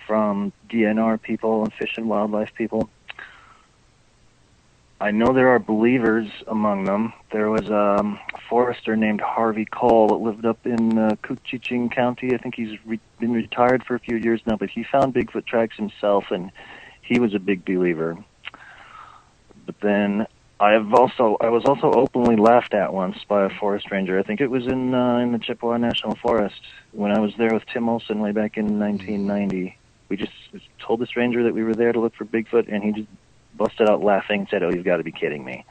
from DNR people and Fish and Wildlife people. I know there are believers among them. There was a forester named Harvey Cole that lived up in Cochiching County. I think he's been retired for a few years now, but he found Bigfoot tracks himself, and he was a big believer. But then I was also openly laughed at once by a forest ranger. I think it was in the Chippewa National Forest when I was there with Tim Olson way back in 1990. We just told this ranger that we were there to look for Bigfoot, and he just busted out laughing and said, "Oh, you've got to be kidding me."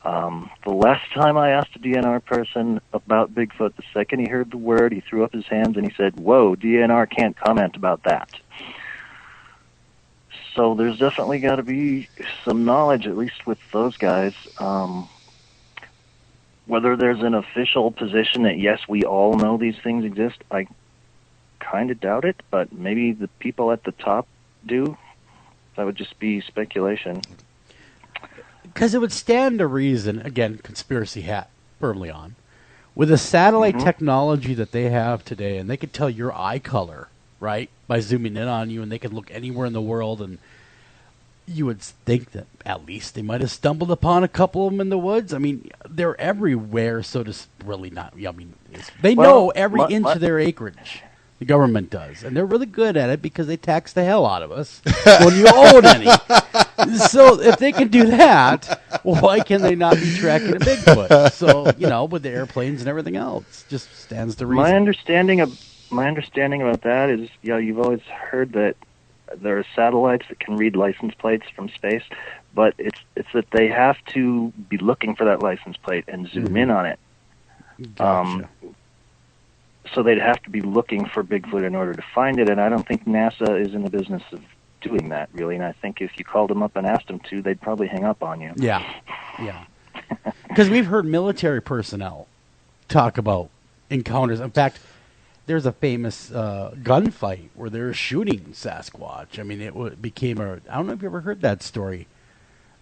The last time I asked a DNR person about Bigfoot, the second he heard the word, he threw up his hands and he said, "Whoa, DNR can't comment about that." So there's definitely got to be some knowledge, at least with those guys. Whether there's an official position that, yes, we all know these things exist, I kind of doubt it, but maybe the people at the top do. That would just be speculation. Because it would stand to reason, again, conspiracy hat firmly on, with the satellite technology that they have today, and they could tell your eye color, right, by zooming in on you, and they could look anywhere in the world, and you would think that at least they might have stumbled upon a couple of them in the woods. I mean, they're everywhere, so to really not. I mean, they know every inch of their acreage. The government does, and they're really good at it because they tax the hell out of us when you own any. So if they can do that, why can they not be tracking a Bigfoot? So, with the airplanes and everything else, just stands to reason. My understanding about that is, you've always heard that there are satellites that can read license plates from space, but it's that they have to be looking for that license plate and zoom in on it. Gotcha. So they'd have to be looking for Bigfoot in order to find it, and I don't think NASA is in the business of doing that, really. And I think if you called them up and asked them to, they'd probably hang up on you. Yeah. Because we've heard military personnel talk about encounters. In fact, there's a famous gunfight where they're shooting Sasquatch. I mean, it became I don't know if you ever heard that story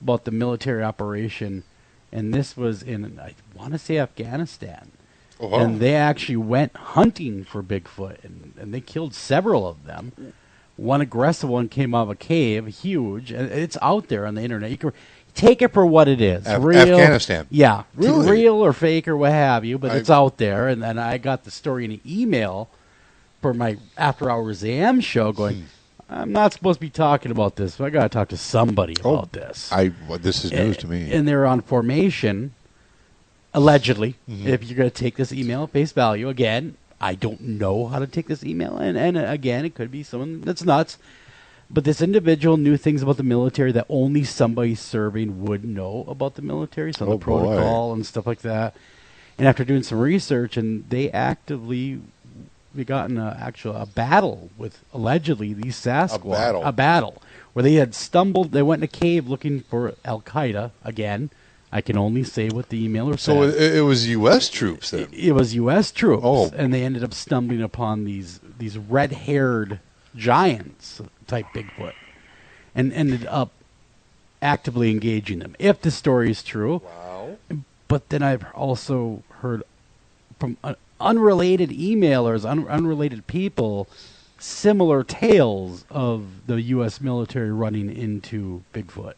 about the military operation, and this was in, I want to say, Afghanistan. Oh. And they actually went hunting for Bigfoot, and they killed several of them. One aggressive one came out of a cave, huge, and it's out there on the internet. You can take it for what it is. Real, Afghanistan. Yeah. Really? Real or fake or what have you, but it's out there. And then I got the story in an email for my After Hours AM show going, I'm not supposed to be talking about this, but I got to talk to somebody about this. This is news to me. And they're on formation, allegedly, if you're going to take this email at face value. Again, I don't know how to take this email. And again, it could be someone that's nuts. But this individual knew things about the military that only somebody serving would know about the military, some of the protocol and stuff like that. And after doing some research, and they got in a battle with allegedly these Sasquatch. A battle where they had stumbled. They went in a cave looking for Al Qaeda again. I can only say what the emailer said. So it was U.S. troops then? It was U.S. troops. Oh. And they ended up stumbling upon these red-haired giants type Bigfoot and ended up actively engaging them, if the story is true. Wow. But then I've also heard from unrelated emailers, unrelated people, similar tales of the U.S. military running into Bigfoot.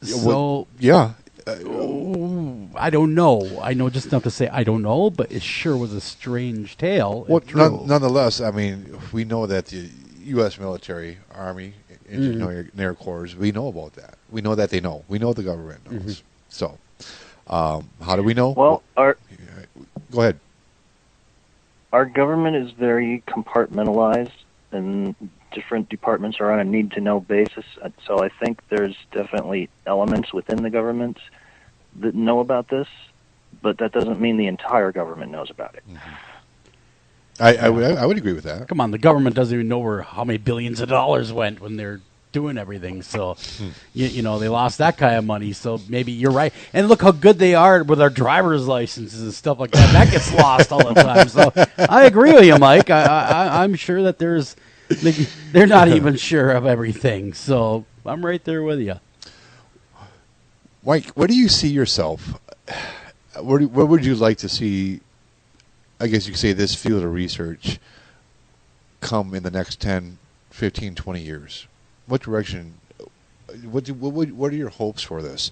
So yeah, I don't know. I know just enough to say I don't know, but it sure was a strange tale. Well, nonetheless, I mean, we know that the U.S. military, Army, Engineer Corps, we know about that. We know that they know. We know the government knows. Mm-hmm. So, how do we know? Well, go ahead. Our government is very compartmentalized, and different departments are on a need-to-know basis. So I think there's definitely elements within the government that know about this, but that doesn't mean the entire government knows about it. Mm-hmm. I would agree with that. Come on, the government doesn't even know how many billions of dollars went when they're doing everything. So, you know, they lost that kind of money. So maybe you're right. And look how good they are with our driver's licenses and stuff like that. That gets lost all the time. So I agree with you, Mike. I'm sure that they're not even sure of everything. So I'm right there with you. Mike, where do you see yourself? Where would you like to see, I guess you could say, this field of research come in the next 10, 15, 20 years? What direction, what are your hopes for this?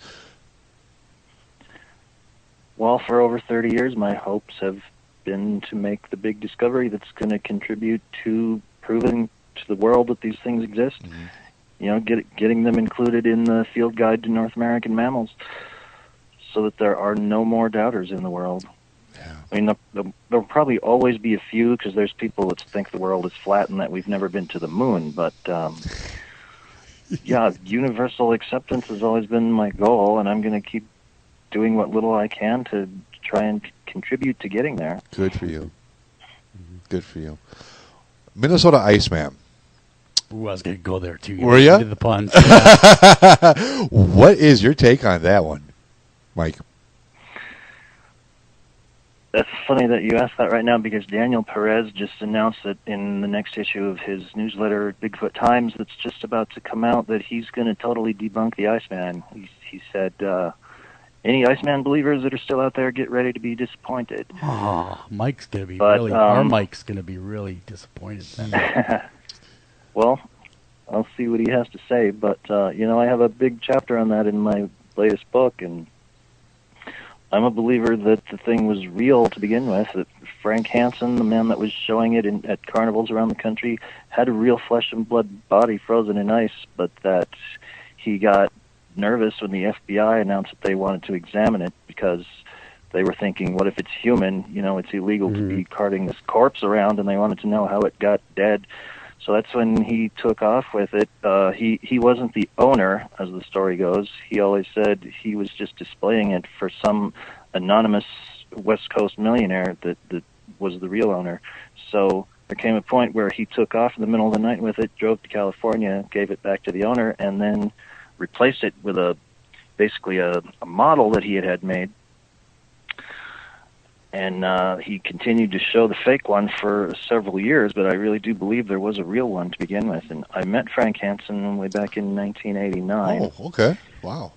Well, for over 30 years, my hopes have been to make the big discovery that's going to contribute to proving to the world that these things exist. Mm-hmm. You know, getting them included in the Field Guide to North American Mammals so that there are no more doubters in the world. Yeah. I mean, there'll probably always be a few because there's people that think the world is flat and that we've never been to the moon, but yeah, universal acceptance has always been my goal, and I'm going to keep doing what little I can to try and contribute to getting there. Good for you. Mm-hmm. Good for you. Minnesota Iceman. Ooh, I was going to go there, too. Were you? The puns. Yeah. What is your take on that one, Mike? That's funny that you asked that right now because Daniel Perez just announced that in the next issue of his newsletter, Bigfoot Times, that's just about to come out, that he's going to totally debunk the Iceman. He said, any Iceman believers that are still out there, get ready to be disappointed. Oh, Mike's going to be our Mike's going to be really disappointed then. Well, I'll see what he has to say, but, you know, I have a big chapter on that in my latest book, and I'm a believer that the thing was real to begin with, that Frank Hansen, the man that was showing it at carnivals around the country, had a real flesh and blood body frozen in ice, but that he got nervous when the FBI announced that they wanted to examine it because they were thinking, what if it's human? You know, it's illegal to be carting this corpse around, and they wanted to know how it got dead. So that's when he took off with it. He wasn't the owner, as the story goes. He always said he was just displaying it for some anonymous West Coast millionaire that was the real owner. So there came a point where he took off in the middle of the night with it, drove to California, gave it back to the owner, and then replaced it with basically a model that he had made. And he continued to show the fake one for several years, but I really do believe there was a real one to begin with. And I met Frank Hansen way back in 1989. Oh, okay. Wow.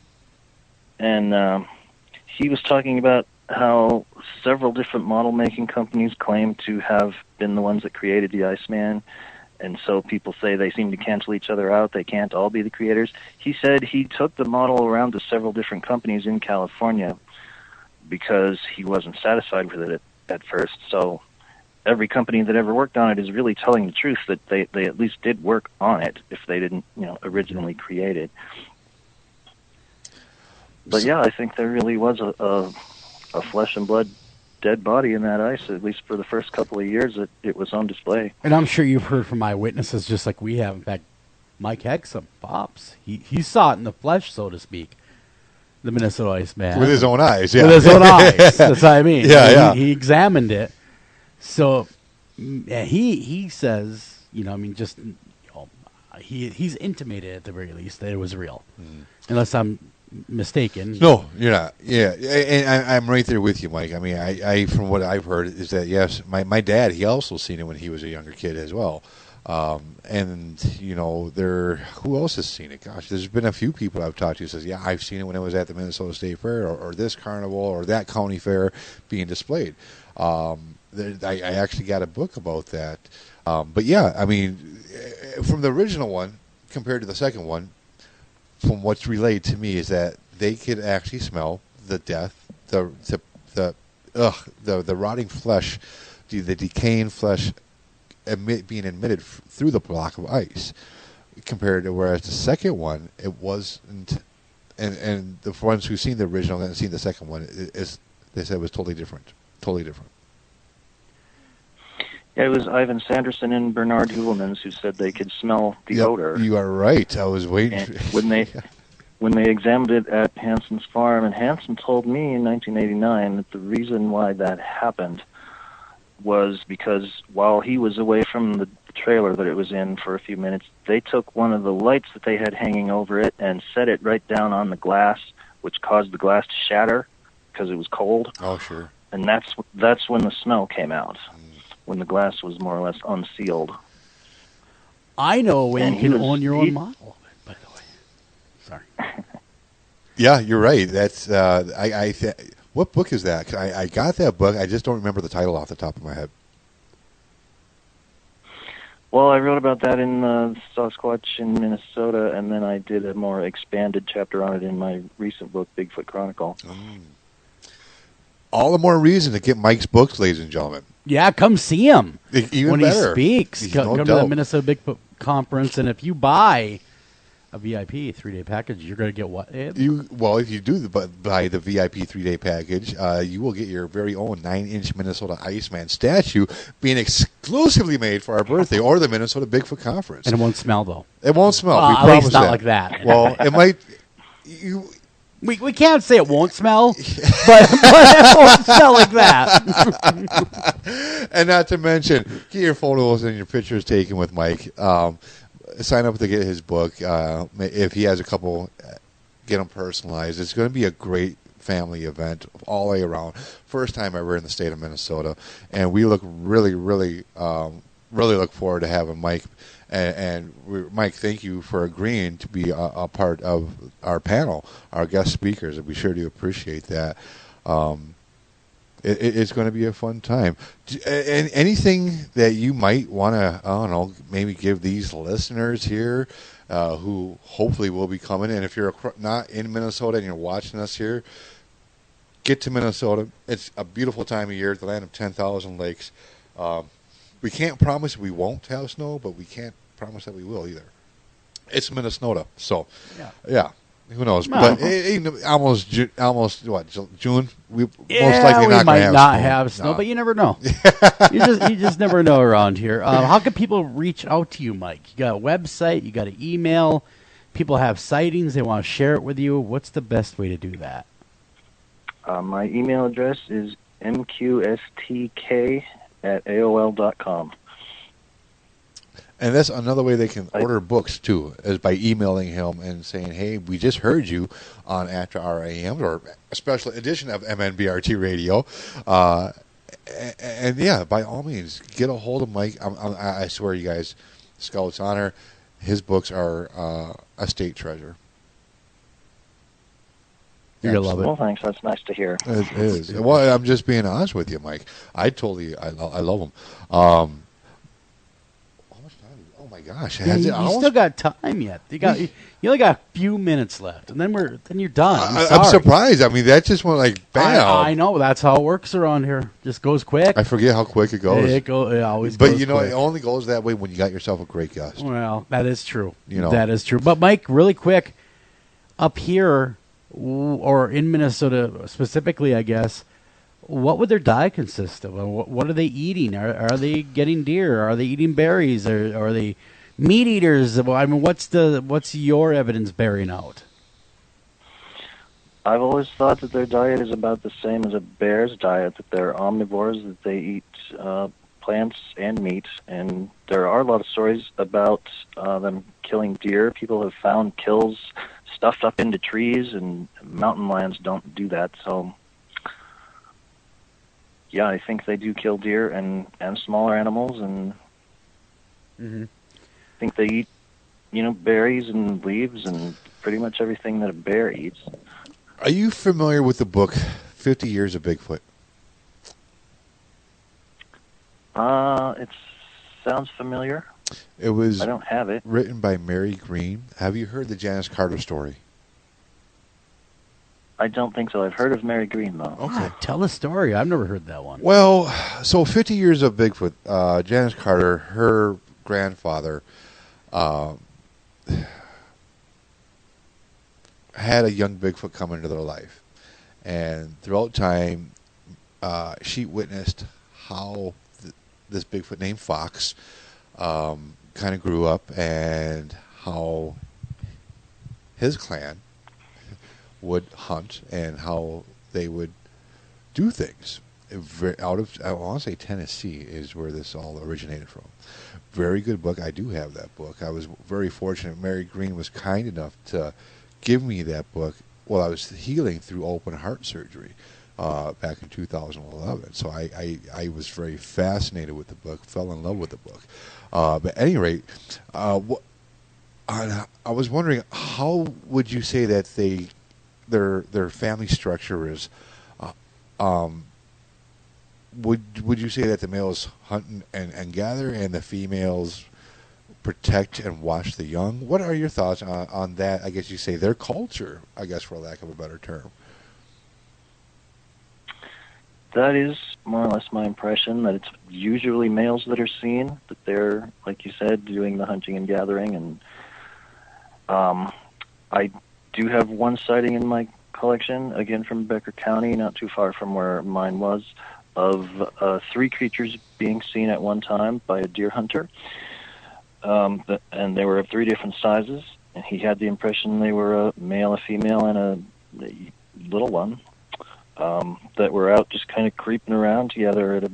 And he was talking about how several different model-making companies claim to have been the ones that created the Iceman. And so people say they seem to cancel each other out. They can't all be the creators. He said he took the model around to several different companies in California because he wasn't satisfied with it at first. So every company that ever worked on it is really telling the truth that they at least did work on it if they didn't, you know, originally create it. But yeah, I think there really was a flesh and blood dead body in that ice, at least for the first couple of years that it was on display. And I'm sure you've heard from eyewitnesses just like we have. In fact, Mike had some pops. He saw it in the flesh, so to speak. The Minnesota Iceman. With his own eyes, yeah. With his own eyes. That's what I mean. Yeah. He examined it. So he says, you know, I mean, just, you know, he's intimated at the very least that it was real. Unless I'm mistaken. No, you're not. Yeah, and I'm right there with you, Mike. I mean, I from what I've heard is that, yes, my dad, he also seen it when he was a younger kid as well. And, you know, who else has seen it? Gosh, there's been a few people I've talked to who says, yeah, I've seen it when I was at the Minnesota State Fair or this carnival or that county fair being displayed. I actually got a book about that. But, yeah, I mean, from the original one compared to the second one, from what's relayed to me is that they could actually smell the death, the rotting flesh, the decaying flesh being emitted through the block of ice. Compared to whereas the second one, it wasn't, and the ones who've seen the original and seen the second one, they said it was totally different. Totally different. Yeah, it was Ivan Sanderson and Bernard Heuvelmans who said they could smell the odor. You are right. I was waiting. When they examined it at Hanson's farm, and Hanson told me in 1989 that the reason why that happened was because while he was away from the trailer that it was in for a few minutes, they took one of the lights that they had hanging over it and set it right down on the glass, which caused the glass to shatter because it was cold. Oh, sure. And that's when the smell came out, when the glass was more or less unsealed. I know when you can own your own model. By the way, sorry. Yeah, you're right. That's what book is that? I got that book. I just don't remember the title off the top of my head. Well, I wrote about that in Sasquatch in Minnesota, and then I did a more expanded chapter on it in my recent book, Bigfoot Chronicle. All the more reason to get Mike's books, ladies and gentlemen. Yeah, come see him Even when better. he speaks. Come to the Minnesota Bigfoot Conference, and if you buy a VIP 3-day package, you're going to get what? If you do buy the VIP 3-day package, you will get your very own 9-inch Minnesota Iceman statue being exclusively made for our birthday or the Minnesota Bigfoot Conference. And it won't smell, though. It won't smell. We at promise least not that. like that. Well, it might. We can't say it won't smell, but it won't smell like that. And not to mention, get your photos and your pictures taken with Mike. Sign up to get his book. If he has a couple, get them personalized. It's going to be a great family event all the way around. First time ever in the state of Minnesota, and we look really look forward to having Mike. Mike, thank you for agreeing to be a part of our panel, our guest speakers, and we sure do appreciate that. It's going to be a fun time. And anything that you might want to, I don't know, maybe give these listeners here who hopefully will be coming. And if you're not in Minnesota and you're watching us here, get to Minnesota. It's a beautiful time of year, the land of 10,000 lakes. We can't promise we won't have snow, but we can't promise that we will either. It's Minnesota, so yeah. Who knows? Well, but almost what, June? We most we likely not might have not snow. have snow, No. but you never know. you just never know around here. How can people reach out to you, Mike? You got a website, you got an email. People have sightings, they want to share it with you. What's the best way to do that? My email address is mqstk@aol.com. And that's another way they can order books, too, is by emailing him and saying, hey, we just heard you on After Our AM, or a special edition of MNBRT Radio. And yeah, by all means, get a hold of Mike. I swear, you guys, Scout's Honor, his books are a state treasure. You're going to love it. Well, thanks. That's nice to hear. It is. Well, I'm just being honest with you, Mike. I love them. How much time? Oh my gosh! Yeah, you still got time yet. You only got a few minutes left, and then you're done. I'm surprised. I mean, that just went like bam. I know that's how it works around here. Just goes quick. I forget how quick it goes. It always. But goes you know, quick. it only goes that way when you got yourself a great guest. Well, that is true. That is true. But Mike, really quick, up here or in Minnesota specifically, I guess. What would their diet consist of? What are they eating? Are they getting deer? Are they eating berries? Or are they meat eaters? I mean, what's your evidence bearing out? I've always thought that their diet is about the same as a bear's diet, that they're omnivores, that they eat plants and meat. And there are a lot of stories about them killing deer. People have found kills stuffed up into trees, and mountain lions don't do that. So yeah, I think they do kill deer and smaller animals, and I think they eat, berries and leaves and pretty much everything that a bear eats. Are you familiar with the book 50 Years of Bigfoot? It sounds familiar. It was. I don't have it. Written by Mary Green. Have you heard the Janice Carter story? I don't think so. I've heard of Mary Green, though. Okay. Tell the story. I've never heard that one. Well, so 50 years of Bigfoot. Janice Carter, her grandfather, had a young Bigfoot come into their life. And throughout time, she witnessed how this Bigfoot named Fox kind of grew up and how his clan would hunt and how they would do things. Out of, I want to say Tennessee is where this all originated from. Very good book. I do have that book. I was very fortunate. Mary Green was kind enough to give me that book while I was healing through open heart surgery back in 2011. So I was very fascinated with the book, fell in love with the book. But at any rate, I was wondering, how would you say that their family structure is? Would you say that the males hunt and gather and the females protect and watch the young? What are your thoughts on that? I guess you say their culture, I guess, for lack of a better term. That is more or less my impression, that it's usually males that are seen, that they're, like you said, doing the hunting and gathering. And I do have one sighting in my collection, again from Becker County, not too far from where mine was, of 3 creatures being seen at one time by a deer hunter. And they were of 3 different sizes, and he had the impression they were a male, a female, and a little one. That were out just kind of creeping around together at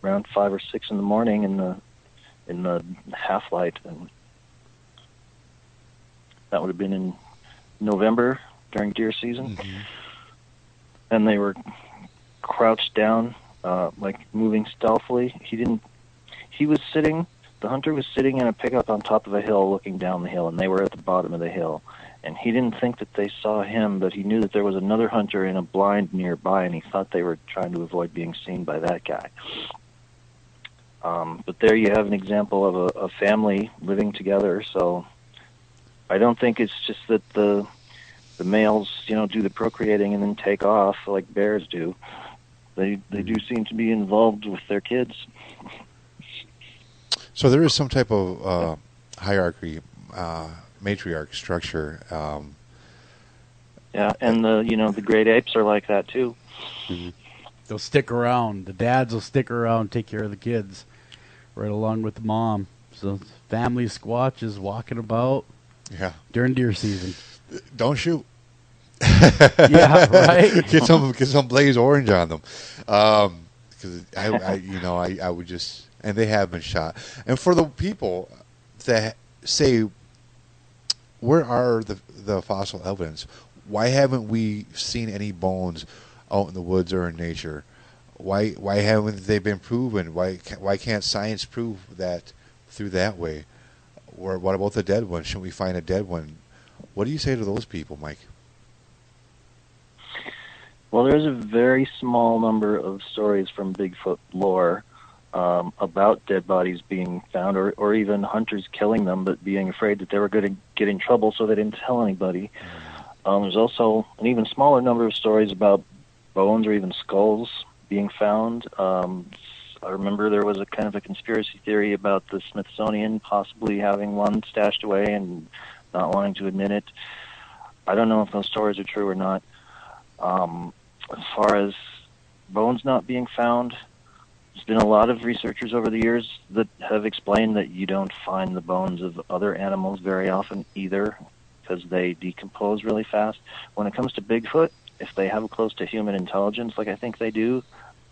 around 5 or 6 in the morning in the half light, and that would have been in November during deer season. Mm-hmm. And they were crouched down, like moving stealthily. The hunter was sitting in a pickup on top of a hill looking down the hill, and they were at the bottom of the hill. And he didn't think that they saw him, but he knew that there was another hunter in a blind nearby, and he thought they were trying to avoid being seen by that guy. But there you have an example of a family living together. So I don't think it's just that the males, do the procreating and then take off like bears do. They do seem to be involved with their kids. So there is some type of hierarchy, matriarch structure. Yeah, and the great apes are like that too. Mm-hmm. They'll stick around. The dads will stick around, take care of the kids, right along with the mom. So family squatches walking about. Yeah. During deer season. Don't shoot. Yeah, right. Get some blaze orange on them, because I would just, and they have been shot. And for the people that say, where are the fossil evidence? Why haven't we seen any bones out in the woods or in nature? Why haven't they been proven? Why can't science prove that through that way? Or what about the dead one? Shouldn't we find a dead one? What do you say to those people, Mike? Well, there's a very small number of stories from Bigfoot lore about dead bodies being found, or even hunters killing them, but being afraid that they were going to get in trouble, so they didn't tell anybody. There's also an even smaller number of stories about bones or even skulls being found. I remember there was a kind of a conspiracy theory about the Smithsonian possibly having one stashed away and not wanting to admit it. I don't know if those stories are true or not. As far as bones not being found, there's been a lot of researchers over the years that have explained that you don't find the bones of other animals very often either, because they decompose really fast. When it comes to Bigfoot, if they have close to human intelligence, like I think they do,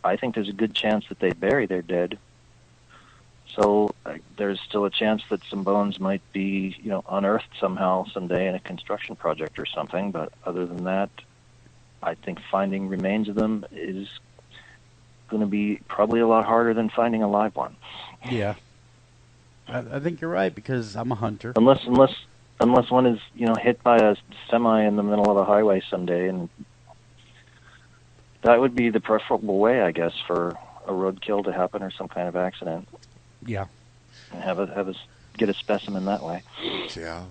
I think there's a good chance that they bury their dead. So there's still a chance that some bones might be, unearthed somehow someday in a construction project or something. But other than that, I think finding remains of them is going to be probably a lot harder than finding a live one. Yeah, I think you're right, because I'm a hunter. Unless one is hit by a semi in the middle of a highway someday, and that would be the preferable way, I guess, for a roadkill to happen or some kind of accident. Yeah, and get a specimen that way. Yeah.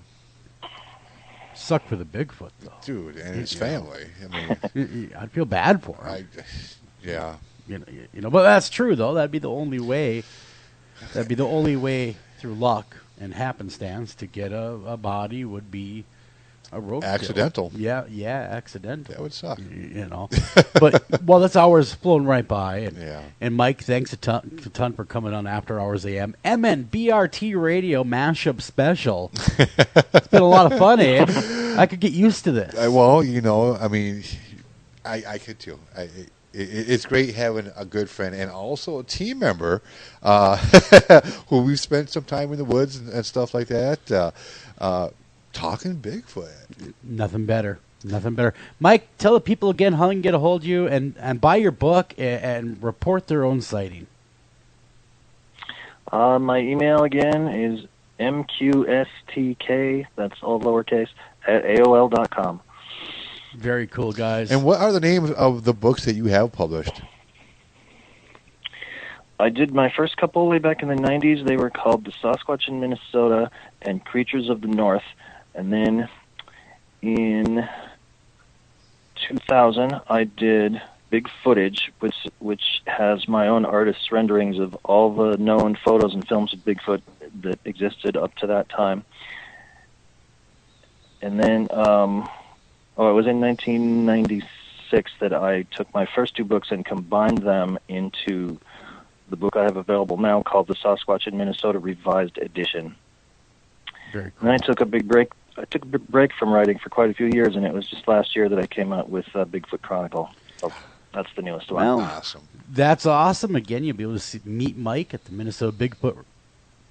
Suck for the Bigfoot, though. Dude, and his family. I mean, I'd feel bad for him. Yeah. You know, but that's true, though. That'd be the only way. That'd be the only way through luck and happenstance to get a body would be a road Accidental. kill. Yeah, accidental. That would suck. You know, but well, this hour's flown right by, and Yeah. and Mike, thanks a ton for coming on After Hours AM MNBRT Radio mashup special. It's been a lot of fun, eh? I could get used to this. Well, you know, I mean, I could too. It's great having a good friend and also a team member who we've spent some time in the woods and stuff like that, talking Bigfoot. Nothing better. Nothing better. Mike, tell the people again how they can get a hold of you and buy your book and report their own sighting. My email again is mqstk, that's all lowercase, at AOL.com. Very cool, guys. And what are the names of the books that you have published? I did my first couple way back in the 90s. They were called The Sasquatch in Minnesota and Creatures of the North. And then in 2000, I did Big Footage, which has my own artist's renderings of all the known photos and films of Bigfoot that existed up to that time. And then, it was in 1996 that I took my first two books and combined them into the book I have available now called The Sasquatch in Minnesota Revised Edition. Very cool. And I took a big break. I took a big break from writing for quite a few years, and it was just last year that I came out with Bigfoot Chronicle. So that's the newest one. Well, Awesome. That's awesome. Again, you'll be able to meet Mike at the Minnesota Bigfoot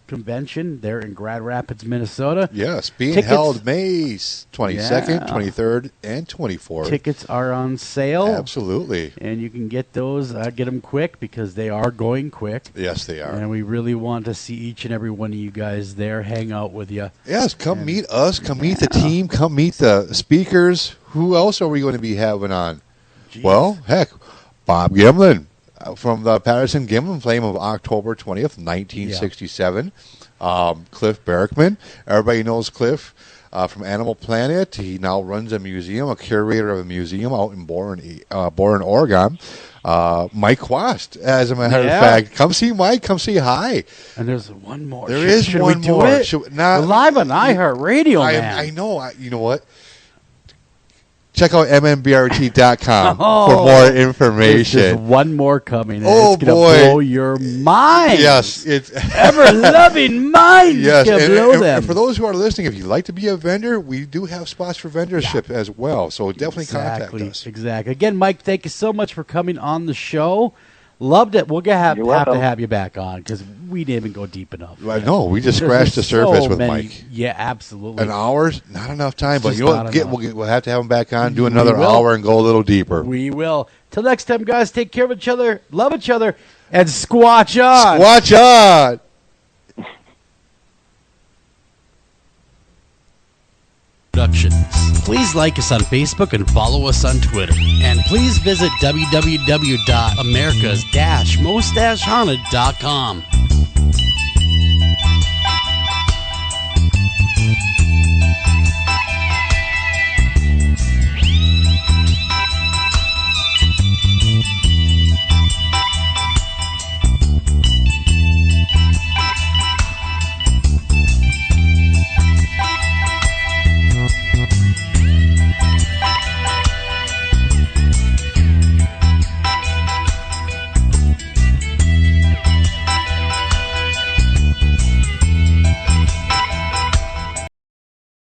Convention there in Grand Rapids, Minnesota. Yes, being Tickets- held May 22nd, Yeah. 23rd, and 24th. Tickets are on sale. Absolutely. And you can get those, get them quick because they are going quick. Yes, they are. And we really want to see each and every one of you guys there, hang out with you. Yes, come meet us. Come meet the team. Come meet the speakers. Who else are we going to be having on? Jeez. Well, heck, Bob Gimlin from the Patterson Gimlin Flame of October 20th, 1967. Cliff Berkman. Everybody knows Cliff from Animal Planet. He now runs a museum, a curator of a museum out in Boren, Oregon. Mike Quast, as a matter of fact. Come see Mike. Come say hi. And there's one more. There is Should one we do more. it? We're live on iHeartRadio, man. I know. You know what? Check out MNBRT.com Oh, for more information. There's one more coming. And Oh, it's gonna boy. blow your mind. Yes, it's ever-loving mind. yes. It's gonna blow them. And for those who are listening, if you'd like to be a vendor, we do have spots for vendorship as well. So definitely contact us. Exactly. Again, Mike, thank you so much for coming on the show. Loved it. We'll have You're to welcome. have you back on because we didn't even go deep enough. I know. We just There's scratched the surface so with many- Mike. Yeah, absolutely. An hour's not enough time, but Just you know not what? enough. We'll have to have him back on, do We another will. hour, and go a little deeper. We will. Till next time, guys, take care of each other, love each other, and squatch on. Watch on. Productions. Please like us on Facebook and follow us on Twitter. And please visit www.americas-most-haunted.com.